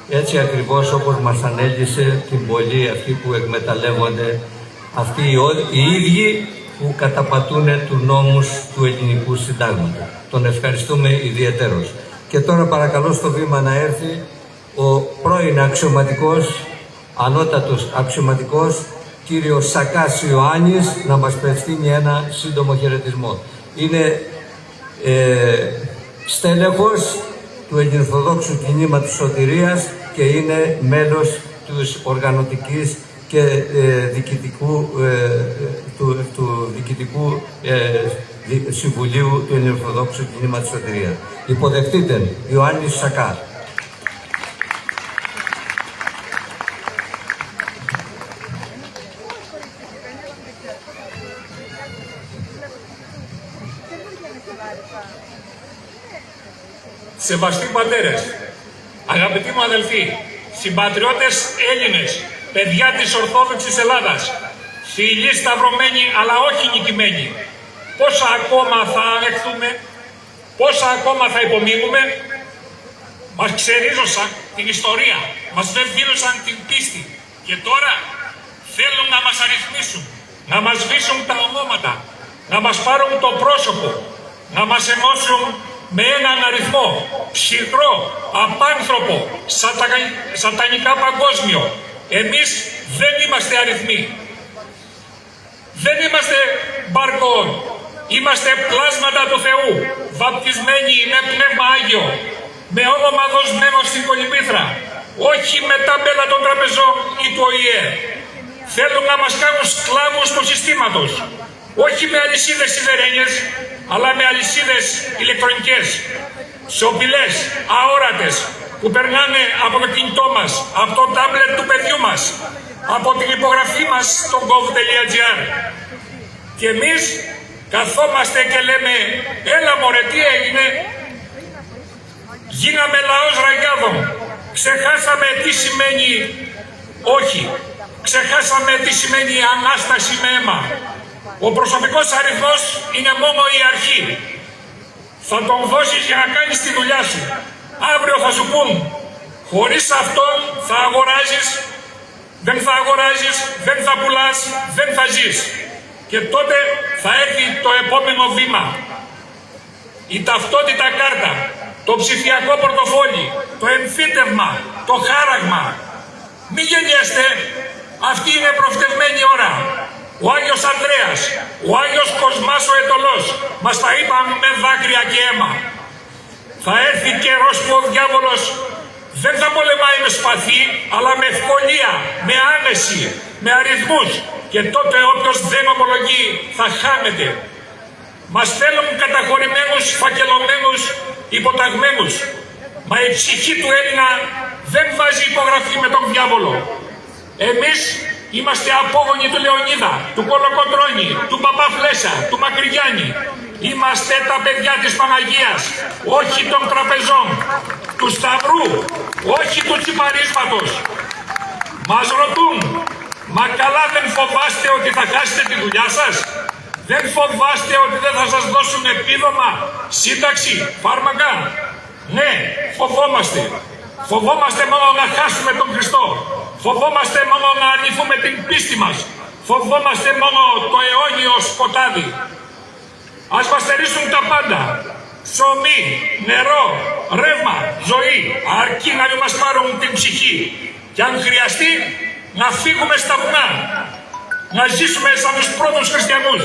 έτσι ακριβώς όπως μας ανέλυσε την πολλή αυτοί που εκμεταλλεύονται αυτοί οι ίδιοι που καταπατούν τους νόμους του ελληνικού συντάγματος. Τον ευχαριστούμε ιδιαιτέρως. Και τώρα παρακαλώ στο βήμα να έρθει ο πρώην αξιωματικός, ανώτατος αξιωματικός, κύριος Σακάς Ιωάννης, να μας απευθύνει ένα σύντομο χαιρετισμό. Είναι στέλεχος του Ελληνοορθοδόξου Κινήματος Σωτηρίας και είναι μέλος της οργανωτικής και του Διοικητικού Συμβουλίου του Ελληνοορθοδόξου Κινήματος Σωτηρίας. Υποδεχτείτε Ιωάννης Σακά. Σεβαστοί πατέρες, αγαπητοί μου αδελφοί, συμπατριώτες Έλληνες, παιδιά της Ορθόδοξης Ελλάδας, φίλοι σταυρωμένοι αλλά όχι νικημένοι, πόσα ακόμα θα ανεχθούμε, πόσα ακόμα θα υπομείνουμε? Μας ξερίζωσαν την ιστορία, μας βεβαίωσαν την πίστη και τώρα θέλουν να μας αριθμίσουν, να μας σβήσουν τα ονόματα, να μας πάρουν το πρόσωπο, να μας ενώσουν με έναν αριθμό ψυχρό, απάνθρωπο, σατανικά παγκόσμιο. Εμείς δεν είμαστε αριθμοί. Δεν είμαστε μπαρκών. Είμαστε πλάσματα του Θεού, βαπτισμένοι με Πνεύμα Άγιο, με όνομα δοσμένο στην Κολυμβήθρα, όχι με τα μπέλα των τραπεζών ή του ΟΗΕ. Θέλουν να μας κάνουν σκλάβους του συστήματος, όχι με αλυσίδες σιδερένιες, αλλά με αλυσίδες ηλεκτρονικές, σιωπηλές, αόρατες, που περνάνε από το κινητό μας, από το τάμπλετ του παιδιού μας, από την υπογραφή μας στο gov.gr. Και εμείς καθόμαστε και λέμε, έλα μωρέ, τι έγινε? Γίναμε λαός ραγιάδων. Ξεχάσαμε τι σημαίνει όχι. Ξεχάσαμε τι σημαίνει Ανάσταση με αίμα. Ο προσωπικός αριθμός είναι μόνο η αρχή. Θα τον δώσεις για να κάνεις τη δουλειά σου. Αύριο θα σου πούν, χωρίς αυτόν θα αγοράζεις, δεν θα αγοράζεις, δεν θα πουλάς, δεν θα ζεις. Και τότε θα έρθει το επόμενο βήμα. Η ταυτότητα κάρτα, το ψηφιακό πορτοφόλι, το εμφύτευμα, το χάραγμα. Μη γενιέστε, αυτή είναι προφητευμένη ώρα. Ο Άγιος Ανδρέας, ο Άγιος Κοσμάς ο Αιτωλός μας τα είπαν με δάκρυα και αίμα. Θα έρθει καιρός που ο διάβολος δεν θα πολεμάει με σπαθί, αλλά με ευκολία, με άνεση, με αριθμούς. Και τότε όποιος δεν ομολογεί θα χάνεται. Μας θέλουν καταχωρημένους, φακελωμένους, υποταγμένους. Μα η ψυχή του Έλληνα δεν βάζει υπογραφή με τον διάβολο. Εμείς είμαστε απόγονοι του Λεωνίδα, του Κολοκοτρώνη, του Παπαφλέσσα, του Μακρυγιάννη. Είμαστε τα παιδιά της Παναγίας, όχι των τραπεζών, του Σταυρού, όχι του τσιπαρίσματος. Μας ρωτούν, μα καλά δεν φοβάστε ότι θα χάσετε τη δουλειά σας? Δεν φοβάστε ότι δεν θα σας δώσουν επίδομα, σύνταξη, φάρμακα? Ναι, φοβόμαστε. Φοβόμαστε μόνο να χάσουμε τον Χριστό. Φοβόμαστε μόνο να αρνηθούμε την πίστη μας. Φοβόμαστε μόνο το αιώνιο σκοτάδι. Ας μας στερήσουν τα πάντα. Ψωμί, νερό, ρεύμα, ζωή. Αρκεί να μην μας πάρουν την ψυχή. Και αν χρειαστεί, να φύγουμε στα βουνά. Να ζήσουμε σαν τους πρώτους χριστιανούς.